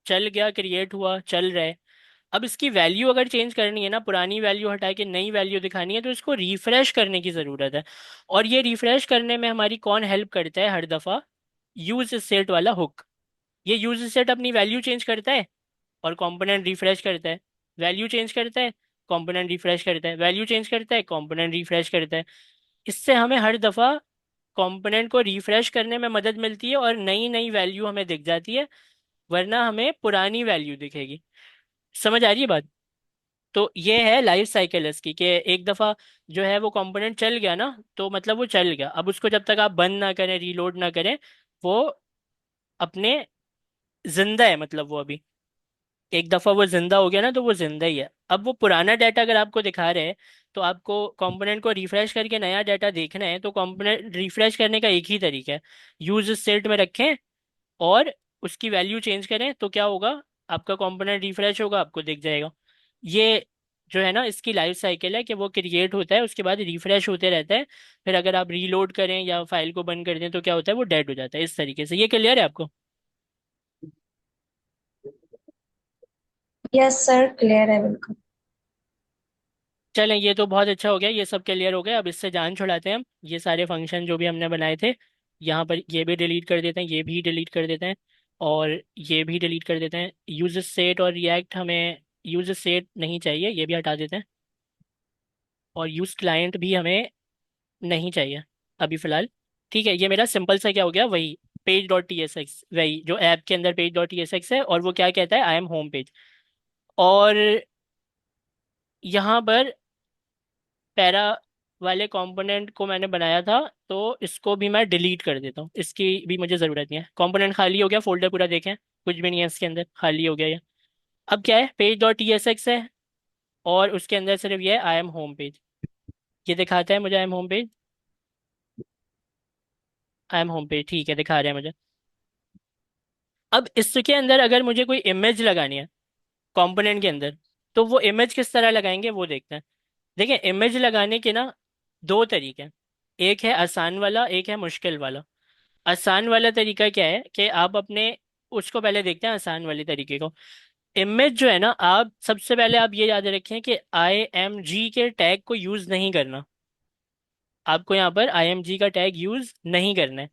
चल गया, क्रिएट हुआ, चल रहा है। अब इसकी वैल्यू अगर चेंज करनी है ना, पुरानी वैल्यू हटा के नई वैल्यू दिखानी है, तो इसको रिफ्रेश करने की ज़रूरत है। और ये रिफ्रेश करने में हमारी कौन हेल्प करता है हर दफ़ा, यूज सेट वाला हुक। ये यूज सेट अपनी वैल्यू चेंज करता है और कंपोनेंट रिफ्रेश करता है, वैल्यू चेंज करता है, कंपोनेंट रिफ्रेश करता है, वैल्यू चेंज करता है, कंपोनेंट रिफ्रेश करता है। इससे हमें हर दफ़ा कंपोनेंट को रिफ्रेश करने में मदद मिलती है और नई नई वैल्यू हमें दिख जाती है, वरना हमें पुरानी वैल्यू दिखेगी। समझ आ रही है बात। तो ये है लाइफ साइकिल इसकी, कि एक दफ़ा जो है वो कंपोनेंट चल गया ना, तो मतलब वो चल गया, अब उसको जब तक आप बंद ना करें, रीलोड ना करें, वो अपने जिंदा है, मतलब वो अभी एक दफ़ा वो जिंदा हो गया ना तो वो जिंदा ही है। अब वो पुराना डाटा अगर आपको दिखा रहे हैं, तो आपको कंपोनेंट को रिफ्रेश करके नया डाटा देखना है, तो कंपोनेंट रिफ्रेश करने का एक ही तरीका है, यूज स्टेट में रखें और उसकी वैल्यू चेंज करें, तो क्या होगा, आपका कंपोनेंट रिफ्रेश होगा, आपको दिख जाएगा। ये जो है ना इसकी लाइफ साइकिल है कि वो क्रिएट होता है, उसके बाद रिफ्रेश होते रहता है, फिर अगर आप रीलोड करें या फाइल को बंद कर दें तो क्या होता है, वो डेड हो जाता है। इस तरीके से ये क्लियर है आपको। यस सर, क्लियर है बिल्कुल। चलें, ये तो बहुत अच्छा हो गया, ये सब क्लियर हो गया। अब इससे जान छुड़ाते हैं हम, ये सारे फंक्शन जो भी हमने बनाए थे, यहाँ पर ये भी डिलीट कर देते हैं, ये भी डिलीट कर देते हैं, और ये भी डिलीट कर देते हैं। यूज सेट और रिएक्ट हमें, यूज सेट नहीं चाहिए, ये भी हटा देते हैं। और यूज क्लाइंट भी हमें नहीं चाहिए अभी फ़िलहाल। ठीक है, ये मेरा सिंपल सा क्या हो गया, वही page dot T S x, वही जो ऐप के अंदर page dot T S x है, और वो क्या कहता है, आई एम होम पेज। और यहाँ पर पैरा वाले कंपोनेंट को मैंने बनाया था, तो इसको भी मैं डिलीट कर देता हूँ, इसकी भी मुझे ज़रूरत नहीं है। कंपोनेंट खाली हो गया, फोल्डर पूरा देखें, कुछ भी नहीं है इसके अंदर, खाली हो गया ये। अब क्या है, पेज डॉट टीएसएक्स है, और उसके अंदर सिर्फ ये आई एम होम पेज, ये दिखाता है मुझे आई am home page. I am home page, ठीक है, दिखा रहे हैं मुझे। अब इसके अंदर अगर मुझे कोई इमेज लगानी है कंपोनेंट के अंदर, तो वो इमेज किस तरह लगाएंगे वो देखते हैं। देखिए, इमेज लगाने के ना दो तरीके हैं, एक है आसान वाला, एक है मुश्किल वाला। आसान वाला तरीका क्या है कि आप अपने, उसको पहले देखते हैं आसान वाले तरीके को। इमेज जो है ना, आप सबसे पहले आप ये याद रखें कि आई एम जी के टैग को यूज नहीं करना। आपको यहाँ पर आई एम जी का टैग यूज नहीं करना है।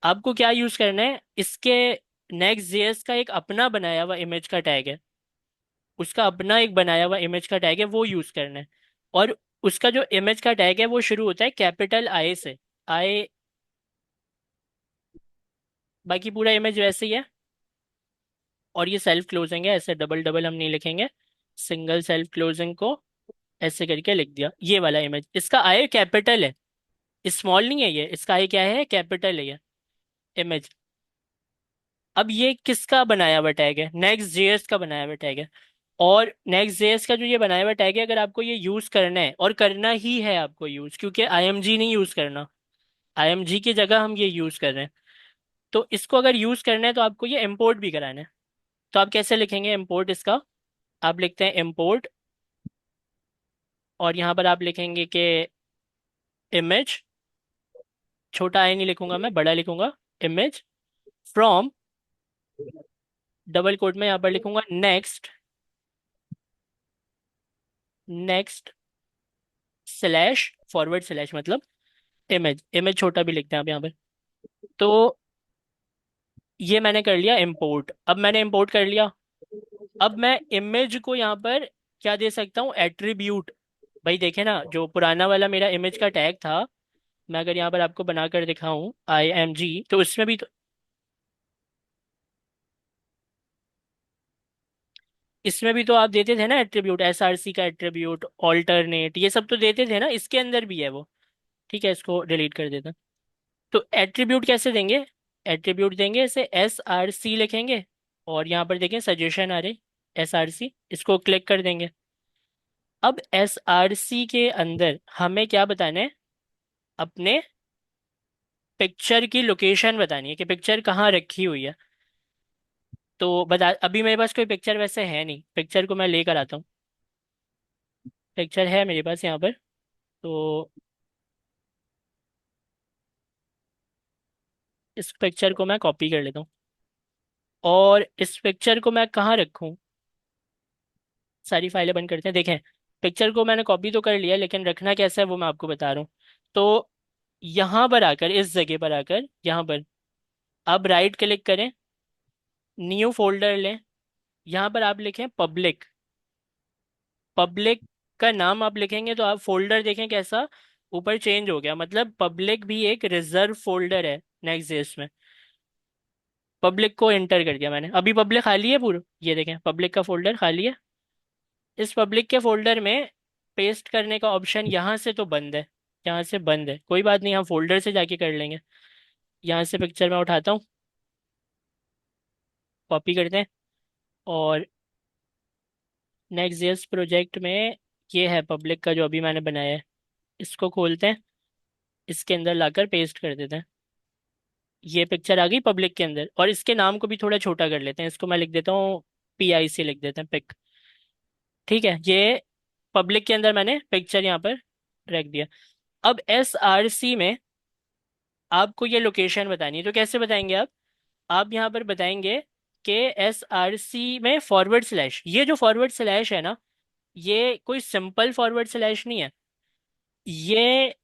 आपको क्या यूज करना है, इसके नेक्स्ट जेएस का एक अपना बनाया हुआ इमेज का टैग है, उसका अपना एक बनाया हुआ इमेज का टैग है, वो यूज करना है। और उसका जो इमेज का टैग है वो शुरू होता है कैपिटल आई से, आई। बाकी पूरा इमेज वैसे ही है। और ये सेल्फ क्लोजिंग है, ऐसे डबल डबल हम नहीं लिखेंगे, सिंगल सेल्फ क्लोजिंग को ऐसे करके लिख दिया। ये वाला इमेज, इसका आई कैपिटल है, स्मॉल नहीं है ये, इसका आई क्या है, कैपिटल है ये इमेज। अब ये किसका बनाया हुआ टैग है, नेक्स्ट जेएस का बनाया हुआ टैग है। और नेक्स्ट जेएस का जो ये बनाया हुआ टैग है, अगर आपको ये यूज करना है, और करना ही है आपको यूज, क्योंकि आईएमजी नहीं यूज करना, आईएमजी की जगह हम ये यूज कर रहे हैं, तो इसको अगर यूज करना है तो आपको ये इंपोर्ट भी कराना है। तो आप कैसे लिखेंगे इंपोर्ट इसका, आप लिखते हैं इंपोर्ट, और यहाँ पर आप लिखेंगे कि इमेज, छोटा आई नहीं लिखूंगा मैं, बड़ा लिखूंगा, इमेज फ्रॉम, डबल कोट में यहाँ पर लिखूंगा next, next slash forward slash, मतलब इमेज, इमेज छोटा भी लिखते हैं आप यहाँ पर। तो ये मैंने कर लिया इंपोर्ट, अब मैंने इंपोर्ट कर लिया। अब मैं इमेज को यहाँ पर क्या दे सकता हूँ, एट्रीब्यूट। भाई देखे ना, जो पुराना वाला मेरा इमेज का टैग था, मैं अगर यहाँ पर आपको बनाकर दिखाऊं आई एम जी, तो उसमें भी तो, इसमें भी तो आप देते थे ना एट्रीब्यूट, एसआरसी का एट्रीब्यूट, ऑल्टरनेट, ये सब तो देते थे ना, इसके अंदर भी है वो। ठीक है, इसको डिलीट कर देता। तो एट्रीब्यूट कैसे देंगे, एट्रीब्यूट देंगे ऐसे एस आर सी लिखेंगे, और यहाँ पर देखें सजेशन आ रहे, एस आर सी, इसको क्लिक कर देंगे। अब एस आर सी के अंदर हमें क्या बताना है, अपने पिक्चर की लोकेशन बतानी है कि पिक्चर कहाँ रखी हुई है। तो बता, अभी मेरे पास कोई पिक्चर वैसे है नहीं, पिक्चर को मैं लेकर आता हूँ। पिक्चर है मेरे पास यहाँ पर, तो इस पिक्चर को मैं कॉपी कर लेता हूँ, और इस पिक्चर को मैं कहाँ रखूँ, सारी फाइलें बंद करते हैं। देखें, पिक्चर को मैंने कॉपी तो कर लिया, लेकिन रखना कैसा है वो मैं आपको बता रहा हूँ। तो यहाँ पर आकर, इस जगह पर आकर, यहाँ पर आप राइट क्लिक करें, न्यू फोल्डर लें, यहाँ पर आप लिखें पब्लिक। पब्लिक का नाम आप लिखेंगे तो आप फोल्डर देखें कैसा ऊपर चेंज हो गया, मतलब पब्लिक भी एक रिजर्व फोल्डर है नेक्स्ट जेएस में। पब्लिक को एंटर कर दिया मैंने, अभी पब्लिक खाली है पूरा, ये देखें पब्लिक का फोल्डर खाली है। इस पब्लिक के फोल्डर में पेस्ट करने का ऑप्शन यहाँ से तो बंद है, यहाँ से बंद है, कोई बात नहीं, हम फोल्डर से जाके कर लेंगे। यहाँ से पिक्चर मैं उठाता हूँ, कॉपी करते हैं, और नेक्स्ट जेएस प्रोजेक्ट में ये है पब्लिक का जो अभी मैंने बनाया है, इसको खोलते हैं, इसके अंदर लाकर पेस्ट कर देते हैं। ये पिक्चर आ गई पब्लिक के अंदर, और इसके नाम को भी थोड़ा छोटा कर लेते हैं, इसको मैं लिख देता हूँ PIC, लिख देते हैं पिक। ठीक है, ये पब्लिक के अंदर मैंने पिक्चर यहाँ पर रख दिया। अब SRC में आपको ये लोकेशन बतानी है, तो कैसे बताएंगे आप यहाँ पर बताएंगे कि SRC में फॉरवर्ड स्लैश, ये जो फॉरवर्ड स्लैश है ना, ये कोई सिंपल फॉरवर्ड स्लैश नहीं है, ये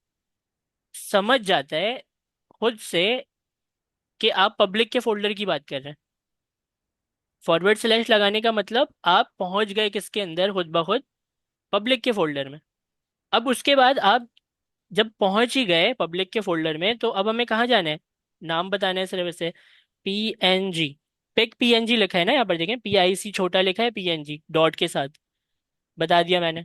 समझ जाता है खुद से कि आप पब्लिक के फोल्डर की बात कर रहे हैं। फॉरवर्ड स्लैश लगाने का मतलब आप पहुंच गए किसके अंदर, खुद ब खुद पब्लिक के फोल्डर में। अब उसके बाद आप जब पहुंच ही गए पब्लिक के फोल्डर में, तो अब हमें कहाँ जाना है, नाम बताना है सिर्फ इसे, PNG, पिक PNG लिखा है ना यहाँ पर, देखें PIC छोटा लिखा है, PNG डॉट के साथ, बता दिया मैंने।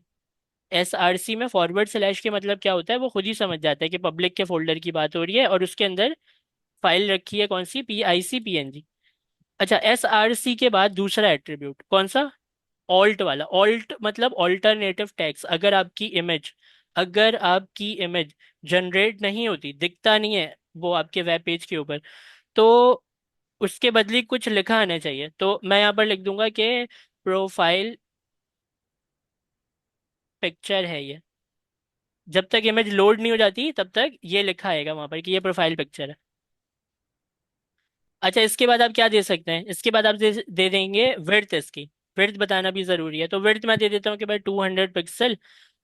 SRC में फॉरवर्ड स्लैश के मतलब क्या होता है, वो खुद ही समझ जाता है कि पब्लिक के फोल्डर की बात हो रही है और उसके अंदर फाइल रखी है कौन सी, PIC PNG। अच्छा, SRC के बाद दूसरा एट्रीब्यूट कौन सा, ऑल्ट वाला। ऑल्ट मतलब ऑल्टरनेटिव टेक्स्ट। अगर आपकी इमेज जनरेट नहीं होती, दिखता नहीं है वो आपके वेब पेज के ऊपर, तो उसके बदले कुछ लिखा आना चाहिए। तो मैं यहाँ पर लिख दूंगा कि प्रोफाइल पिक्चर है ये। जब तक इमेज लोड नहीं हो जाती तब तक ये लिखा आएगा वहां पर कि ये प्रोफाइल पिक्चर है। अच्छा, इसके बाद आप क्या दे सकते हैं, इसके बाद आप दे देंगे विड्थ। इसकी विड्थ बताना भी ज़रूरी है, तो विड्थ मैं दे देता हूँ कि भाई 200 पिक्सल।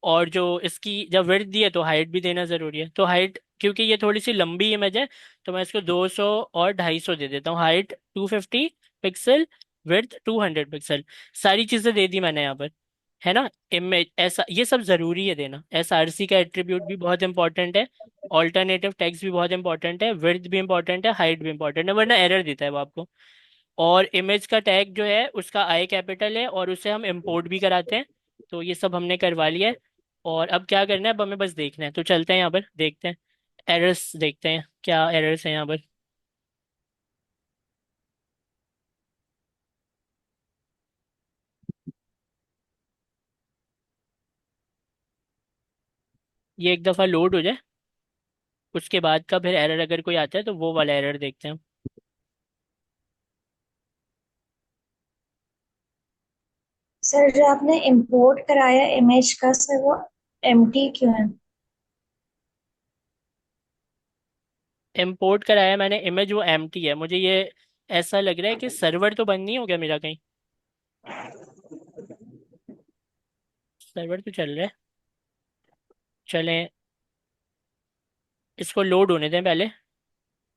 और जो इसकी जब विड्थ दी है तो हाइट भी देना ज़रूरी है। तो हाइट, क्योंकि ये थोड़ी सी लंबी इमेज है, तो मैं इसको 200 और 250 दे देता हूँ। Height 250 pixel, width 200 pixel. सारी चीज़ें दे दी मैंने यहाँ पर, है ना। इमेज ऐसा ये सब ज़रूरी है देना। SRC का एट्रीब्यूट भी बहुत इंपॉर्टेंट है, ऑल्टरनेटिव टेक्स्ट भी बहुत इंपॉर्टेंट है, विड्थ भी इंपॉर्टेंट है, हाइट भी इंपॉर्टेंट है, वरना एरर देता है वो आपको। और इमेज का टैग जो है उसका आई कैपिटल है और उसे हम इंपोर्ट भी कराते हैं। तो ये सब हमने करवा लिया है। और अब क्या करना है, अब हमें बस देखना है। तो चलते हैं यहाँ पर देखते हैं, एरर्स देखते हैं क्या एरर्स हैं यहाँ पर। ये एक दफ़ा लोड हो जाए, उसके बाद का फिर एरर अगर कोई आता है तो वो वाला एरर देखते हैं। सर जो आपने इंपोर्ट कराया इमेज का, सर वो एम्प्टी क्यों है? इंपोर्ट कराया मैंने इमेज, वो एम्प्टी है। मुझे ये ऐसा लग रहा है कि सर्वर तो बंद नहीं हो गया मेरा कहीं। सर्वर तो चल रहा है। चलें, इसको लोड होने दें पहले।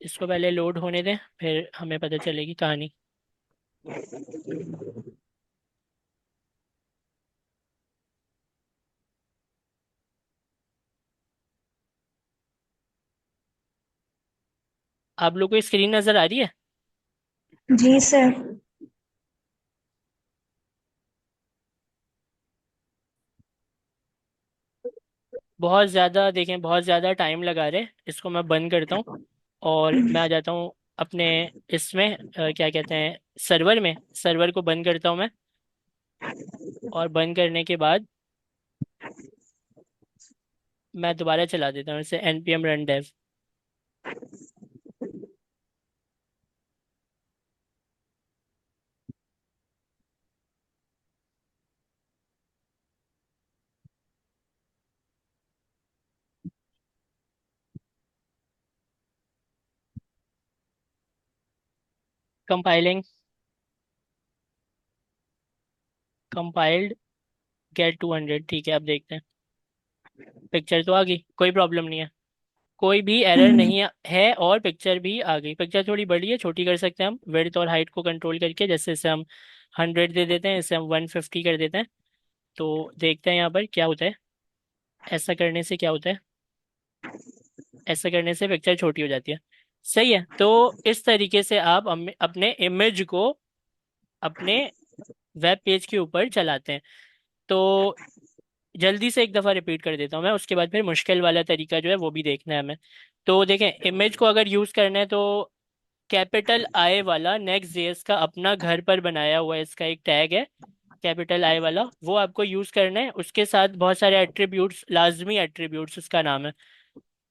इसको पहले लोड होने दें, फिर हमें पता चलेगी कहानी। आप लोग को स्क्रीन नज़र आ रही है? जी सर। बहुत ज़्यादा देखें, बहुत ज़्यादा टाइम लगा रहे हैं। इसको मैं बंद करता हूँ और मैं आ जाता हूँ अपने इसमें, क्या कहते हैं, सर्वर में। सर्वर को बंद करता हूँ मैं, और बंद करने के बाद मैं दोबारा चला देता हूँ इसे, npm run dev। Compiling, compiled, get 200। ठीक है, अब देखते हैं। पिक्चर तो आ गई, कोई प्रॉब्लम नहीं है, कोई भी एरर नहीं है। और पिक्चर भी आ गई। पिक्चर थोड़ी बड़ी है, छोटी कर सकते हैं हम विड्थ और हाइट को कंट्रोल करके। जैसे इसे हम 100 दे देते हैं, इसे हम 150 कर देते हैं। तो देखते हैं यहाँ पर क्या होता है। ऐसा करने से क्या होता है, ऐसा करने से पिक्चर छोटी हो जाती है। सही है। तो इस तरीके से आप अपने इमेज को अपने वेब पेज के ऊपर चलाते हैं। तो जल्दी से एक दफ़ा रिपीट कर देता हूँ मैं, उसके बाद फिर मुश्किल वाला तरीका जो है वो भी देखना है हमें। तो देखें, इमेज को अगर यूज़ करना है तो कैपिटल आई वाला नेक्स्ट जेएस का अपना घर पर बनाया हुआ इसका एक टैग है, कैपिटल आई वाला, वो आपको यूज़ करना है। उसके साथ बहुत सारे एट्रीब्यूट्स, लाजमी एट्रीब्यूट्स उसका नाम है।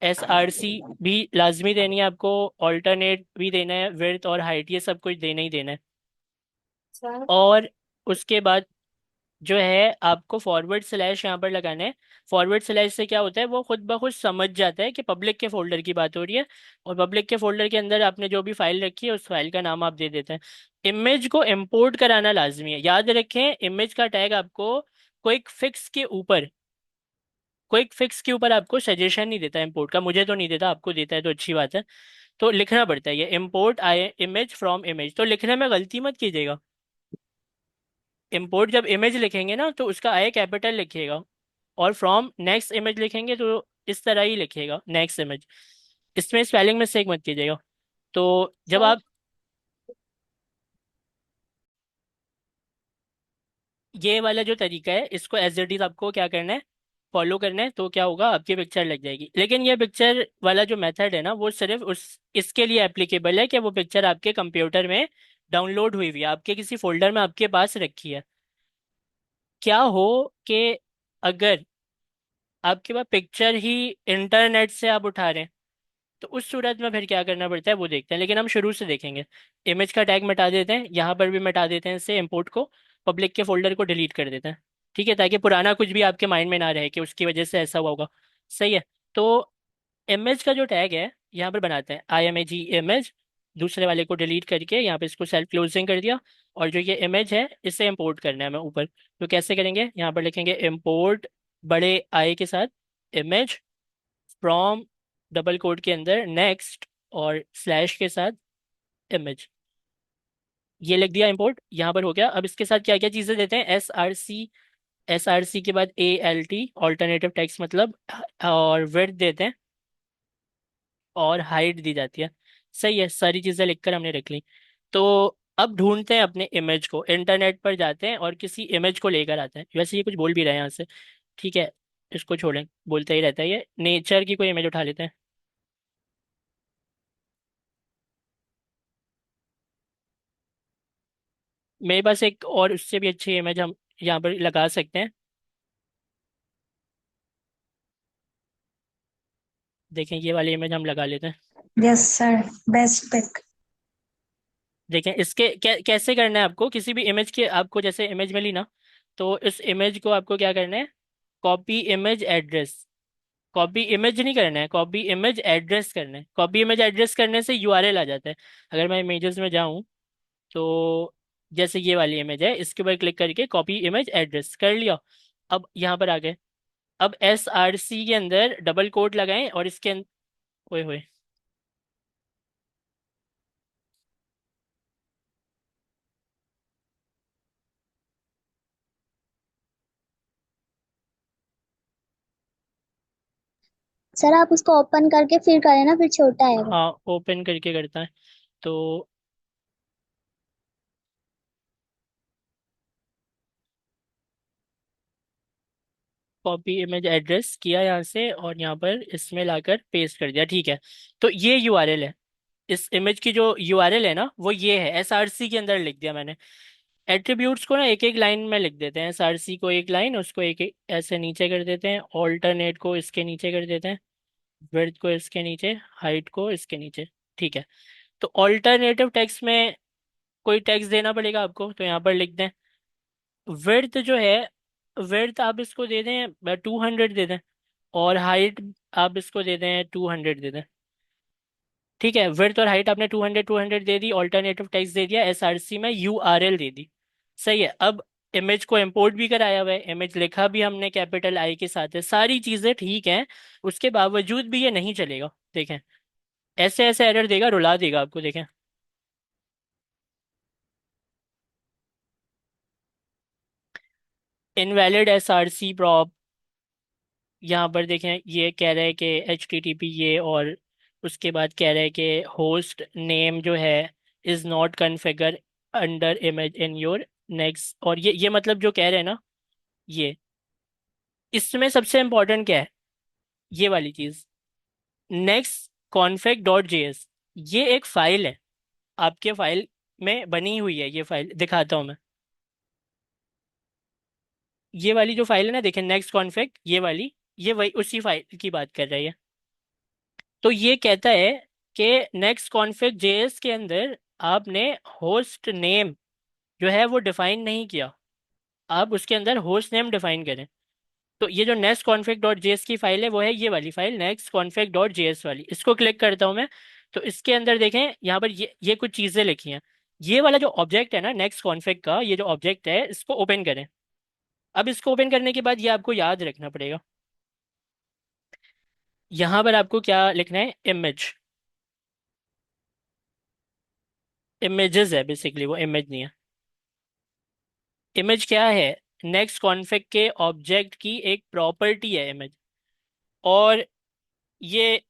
SRC भी लाजमी देनी है आपको, ऑल्टरनेट भी देना है, विड्थ और हाइट ये सब कुछ देना ही देना है। सर। और उसके बाद जो है आपको फॉरवर्ड स्लैश यहाँ पर लगाना है। फॉरवर्ड स्लैश से क्या होता है, वो खुद ब खुद समझ जाता है कि पब्लिक के फोल्डर की बात हो रही है, और पब्लिक के फोल्डर के अंदर आपने जो भी फाइल रखी है उस फाइल का नाम आप दे देते हैं। इमेज को इंपोर्ट कराना लाजमी है, याद रखें। इमेज का टैग आपको क्विक फिक्स के ऊपर, क्विक फिक्स के ऊपर आपको सजेशन नहीं देता इंपोर्ट का। मुझे तो नहीं देता, आपको देता है तो अच्छी बात है। तो लिखना पड़ता है ये import I image from image. तो लिखने में गलती मत कीजिएगा। इंपोर्ट जब इमेज लिखेंगे ना तो उसका आई कैपिटल लिखिएगा, और फ्रॉम नेक्स्ट इमेज लिखेंगे तो इस तरह ही लिखिएगा, नेक्स्ट इमेज। इसमें स्पेलिंग मिस्टेक मत कीजिएगा। तो जब सर। आप ये वाला जो तरीका है, इसको एज इट इज आपको क्या करना है, फॉलो करना है तो क्या होगा, आपकी पिक्चर लग जाएगी। लेकिन ये पिक्चर वाला जो मेथड है ना, वो सिर्फ उस इसके लिए एप्लीकेबल है कि वो पिक्चर आपके कंप्यूटर में डाउनलोड हुई हुई है, आपके किसी फोल्डर में आपके पास रखी है। क्या हो कि अगर आपके पास पिक्चर ही इंटरनेट से आप उठा रहे हैं, तो उस सूरत में फिर क्या करना पड़ता है वो देखते हैं, लेकिन हम शुरू से देखेंगे। इमेज का टैग मिटा देते हैं, यहाँ पर भी मिटा देते हैं इससे, इंपोर्ट को, पब्लिक के फोल्डर को डिलीट कर देते हैं। ठीक है, ताकि पुराना कुछ भी आपके माइंड में ना रहे कि उसकी वजह से ऐसा हुआ होगा। सही है। तो इमेज का जो टैग है यहाँ पर बनाते हैं IMAG इमेज, दूसरे वाले को डिलीट करके यहाँ पे इसको सेल्फ क्लोजिंग कर दिया। और जो ये इमेज है इसे इंपोर्ट करना है हमें ऊपर। तो कैसे करेंगे, यहाँ पर लिखेंगे इंपोर्ट बड़े आई के साथ इमेज फ्रॉम डबल कोट के अंदर नेक्स्ट और स्लैश के साथ इमेज। ये लिख दिया इंपोर्ट, यहाँ पर हो गया। अब इसके साथ क्या क्या चीज़ें देते हैं, SRC के बाद ALT ऑल्टरनेटिव टेक्स्ट मतलब, और विड्थ देते हैं, और हाइट दी जाती है। सही है, सारी चीज़ें लिखकर हमने रख ली। तो अब ढूंढते हैं अपने इमेज को, इंटरनेट पर जाते हैं और किसी इमेज को लेकर आते हैं। वैसे ये कुछ बोल भी रहे हैं यहाँ से, ठीक है, इसको छोड़ें, बोलते ही रहता है ये। नेचर की कोई इमेज उठा लेते हैं। मेरे पास एक और उससे भी अच्छी इमेज हम यहाँ पर लगा सकते हैं। देखें, ये वाली इमेज हम लगा लेते हैं। Yes sir, best pick. देखें इसके कैसे करना है आपको, किसी भी इमेज के, आपको जैसे इमेज मिली ना, तो इस इमेज को आपको क्या करना है, copy image address, copy image नहीं करना है, कॉपी इमेज एड्रेस करना है। कॉपी इमेज एड्रेस करने से URL आ जाता है। अगर मैं इमेजेस में जाऊं, तो जैसे ये वाली इमेज है, इसके ऊपर क्लिक करके कॉपी इमेज एड्रेस कर लिया। अब यहाँ पर आ गए। अब SRC के अंदर डबल कोट लगाएं और इसके अंदर, ओए होए, सर आप उसको ओपन करके फिर करें ना, फिर छोटा आएगा। हाँ ओपन करके करता है। तो कॉपी इमेज एड्रेस किया यहाँ से, और यहाँ पर इसमें लाकर पेस्ट कर दिया। ठीक है, तो ये URL है। इस इमेज की जो URL है ना, वो ये है, SRC के अंदर लिख दिया मैंने। एट्रीब्यूट्स को ना एक एक लाइन में लिख देते हैं, SRC को एक लाइन, उसको एक, एक ऐसे नीचे कर देते हैं, ऑल्टरनेट को इसके नीचे कर देते हैं, विड्थ को इसके नीचे, हाइट को इसके नीचे। ठीक है, तो ऑल्टरनेटिव टेक्स्ट में कोई टेक्स्ट देना पड़ेगा आपको, तो यहाँ पर लिख दें विड्थ जो है, विड्थ आप इसको दे दें 200 दे दें, और हाइट आप इसको दे दें 200 दे दें। ठीक है, विड्थ और हाइट आपने 200 दे दी, ऑल्टरनेटिव टेक्स्ट दे दिया, SRC में URL दे दी। सही है। अब इमेज को इंपोर्ट भी कराया हुआ है, इमेज लिखा भी हमने कैपिटल I के साथ है, सारी चीज़ें ठीक हैं। उसके बावजूद भी ये नहीं चलेगा। देखें, ऐसे ऐसे एरर देगा, रुला देगा आपको। देखें, इनवैलिड SRC प्रॉप, यहाँ पर देखें ये कह रहा है कि HTTP ये, और उसके बाद कह रहा है कि होस्ट नेम जो है is not configure under image in your next, और ये मतलब जो कह रहे हैं ना, ये इसमें सबसे इम्पोर्टेंट क्या है, ये वाली चीज़, नेक्स्ट config.js, ये एक फाइल है, आपके फाइल में बनी हुई है। ये फाइल दिखाता हूँ मैं, ये वाली जो फाइल है ना, देखें नेक्स्ट कॉन्फ़िग, ये वाली, ये वही उसी फाइल की बात कर रही है। तो ये कहता है कि नेक्स्ट कॉन्फ़िग जेएस के अंदर आपने होस्ट नेम जो है वो डिफाइन नहीं किया, आप उसके अंदर होस्ट नेम डिफाइन करें। तो ये जो नेक्स्ट कॉन्फ़िग डॉट जेएस की फाइल है, वो है ये वाली file next config dot JS वाली। इसको क्लिक करता हूँ मैं, तो इसके अंदर देखें यहाँ पर ये कुछ चीज़ें लिखी हैं। ये वाला जो ऑब्जेक्ट है ना नेक्स्ट कॉन्फ़िग का, ये जो ऑब्जेक्ट है, इसको ओपन करें। अब इसको ओपन करने के बाद ये आपको याद रखना पड़ेगा, यहाँ पर आपको क्या लिखना है, इमेज, इमेजेस है बेसिकली, वो इमेज नहीं है। इमेज क्या है, नेक्स्ट कॉन्फ़िग के ऑब्जेक्ट की एक प्रॉपर्टी है इमेज। और ये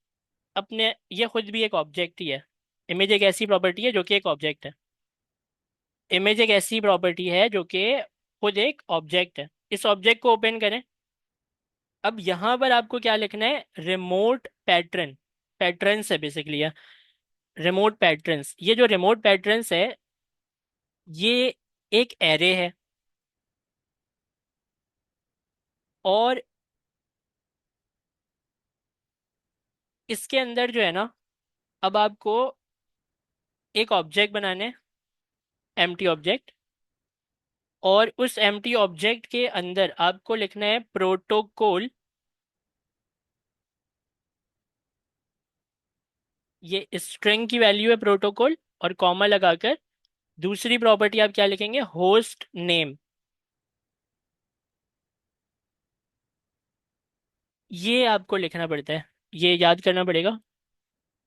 ये खुद भी एक ऑब्जेक्ट ही है। इमेज एक ऐसी प्रॉपर्टी है जो कि एक ऑब्जेक्ट है। इमेज एक ऐसी प्रॉपर्टी है जो कि खुद एक ऑब्जेक्ट है। इस ऑब्जेक्ट को ओपन करें, अब यहाँ पर आपको क्या लिखना है, रिमोट पैटर्न, पैटर्न्स है बेसिकली, है रिमोट पैटर्न्स। ये जो रिमोट पैटर्न्स है, ये एक एरे है, और इसके अंदर जो है ना, अब आपको एक ऑब्जेक्ट बनाने, एम्प्टी ऑब्जेक्ट, और उस एम्प्टी ऑब्जेक्ट के अंदर आपको लिखना है प्रोटोकॉल। ये स्ट्रिंग की वैल्यू है प्रोटोकॉल, और कॉमा लगाकर दूसरी प्रॉपर्टी आप क्या लिखेंगे, होस्ट नेम। ये आपको लिखना पड़ता है, ये याद करना पड़ेगा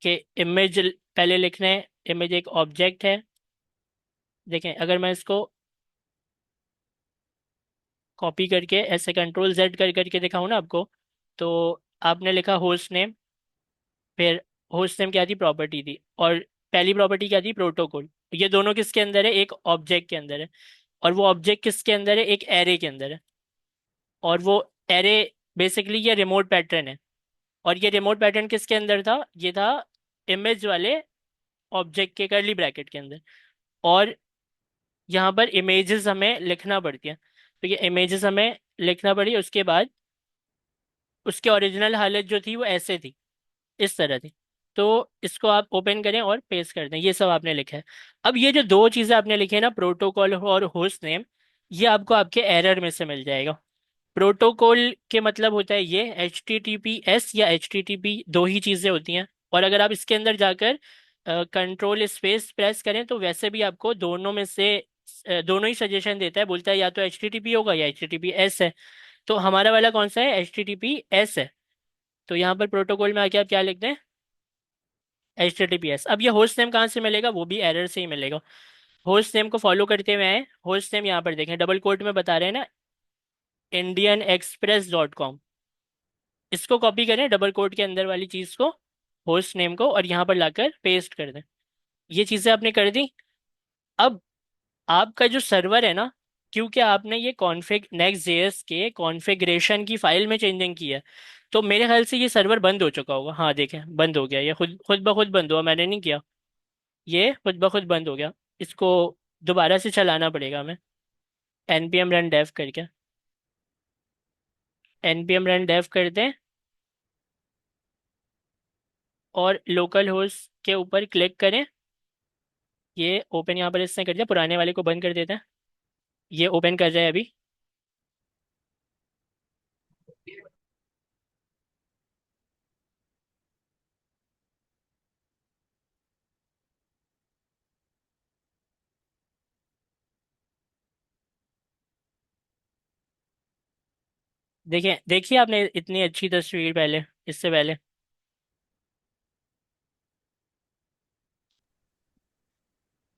कि इमेज पहले लिखना है, इमेज एक ऑब्जेक्ट है। देखें, अगर मैं इसको कॉपी करके ऐसे कंट्रोल जेड कर करके दिखाऊं ना आपको, तो आपने लिखा होस्ट नेम, फिर होस्ट नेम क्या थी, प्रॉपर्टी थी, और पहली प्रॉपर्टी क्या थी, प्रोटोकॉल। ये दोनों किसके अंदर है, एक ऑब्जेक्ट के अंदर है, और वो ऑब्जेक्ट किसके अंदर है, एक एरे के अंदर है। और वो एरे बेसिकली ये रिमोट पैटर्न है, और ये रिमोट पैटर्न किसके अंदर था, ये था इमेज वाले ऑब्जेक्ट के करली ब्रैकेट के अंदर। और यहाँ पर इमेजेस हमें लिखना पड़ती है, तो ये इमेजेस हमें लिखना पड़ी, उसके बाद उसकी ओरिजिनल हालत जो थी वो ऐसे थी, इस तरह थी। तो इसको आप ओपन करें और पेस्ट कर दें, ये सब आपने लिखा है। अब ये जो दो चीज़ें आपने लिखी है ना, प्रोटोकॉल और होस्ट नेम, ये आपको आपके एरर में से मिल जाएगा। प्रोटोकॉल के मतलब होता है ये HTTPS या HTTP, दो ही चीज़ें होती हैं। और अगर आप इसके अंदर जाकर कंट्रोल स्पेस प्रेस करें, तो वैसे भी आपको दोनों में से दोनों ही सजेशन देता है, बोलता है या तो HTTP होगा या HTTPS है। तो हमारा वाला कौन सा है, HTTPS है। तो यहाँ पर प्रोटोकॉल में आके आप क्या लिखते हैं, HTTPS। अब ये होस्ट नेम कहाँ से मिलेगा, वो भी एरर से ही मिलेगा। होस्ट नेम को फॉलो करते हुए आए, होस्ट नेम यहाँ पर देखें, डबल कोट में बता रहे हैं ना, indianexpress.com। इसको कॉपी करें, डबल कोट के अंदर वाली चीज को, होस्ट नेम को, और यहाँ पर लाकर पेस्ट कर दें। ये चीजें आपने कर दी। अब आपका जो सर्वर है ना, क्योंकि आपने ये कॉन्फ़िग नेक्स्ट जेएस के कॉन्फ़िगरेशन की फाइल में चेंजिंग की है, तो मेरे ख्याल से ये सर्वर बंद हो चुका होगा। हाँ देखें, बंद हो गया, ये खुद खुद ब खुद बंद हुआ, मैंने नहीं किया, ये खुद ब खुद बंद हो गया। इसको दोबारा से चलाना पड़ेगा हमें, npm रन डेव करके। npm रन डेव कर दें, और लोकल होस्ट के ऊपर क्लिक करें। ये ओपन यहाँ पर इसने कर दिया, पुराने वाले को बंद कर देते हैं। ये ओपन कर रहा है अभी। देखिए देखिए, आपने इतनी अच्छी तस्वीर पहले, इससे पहले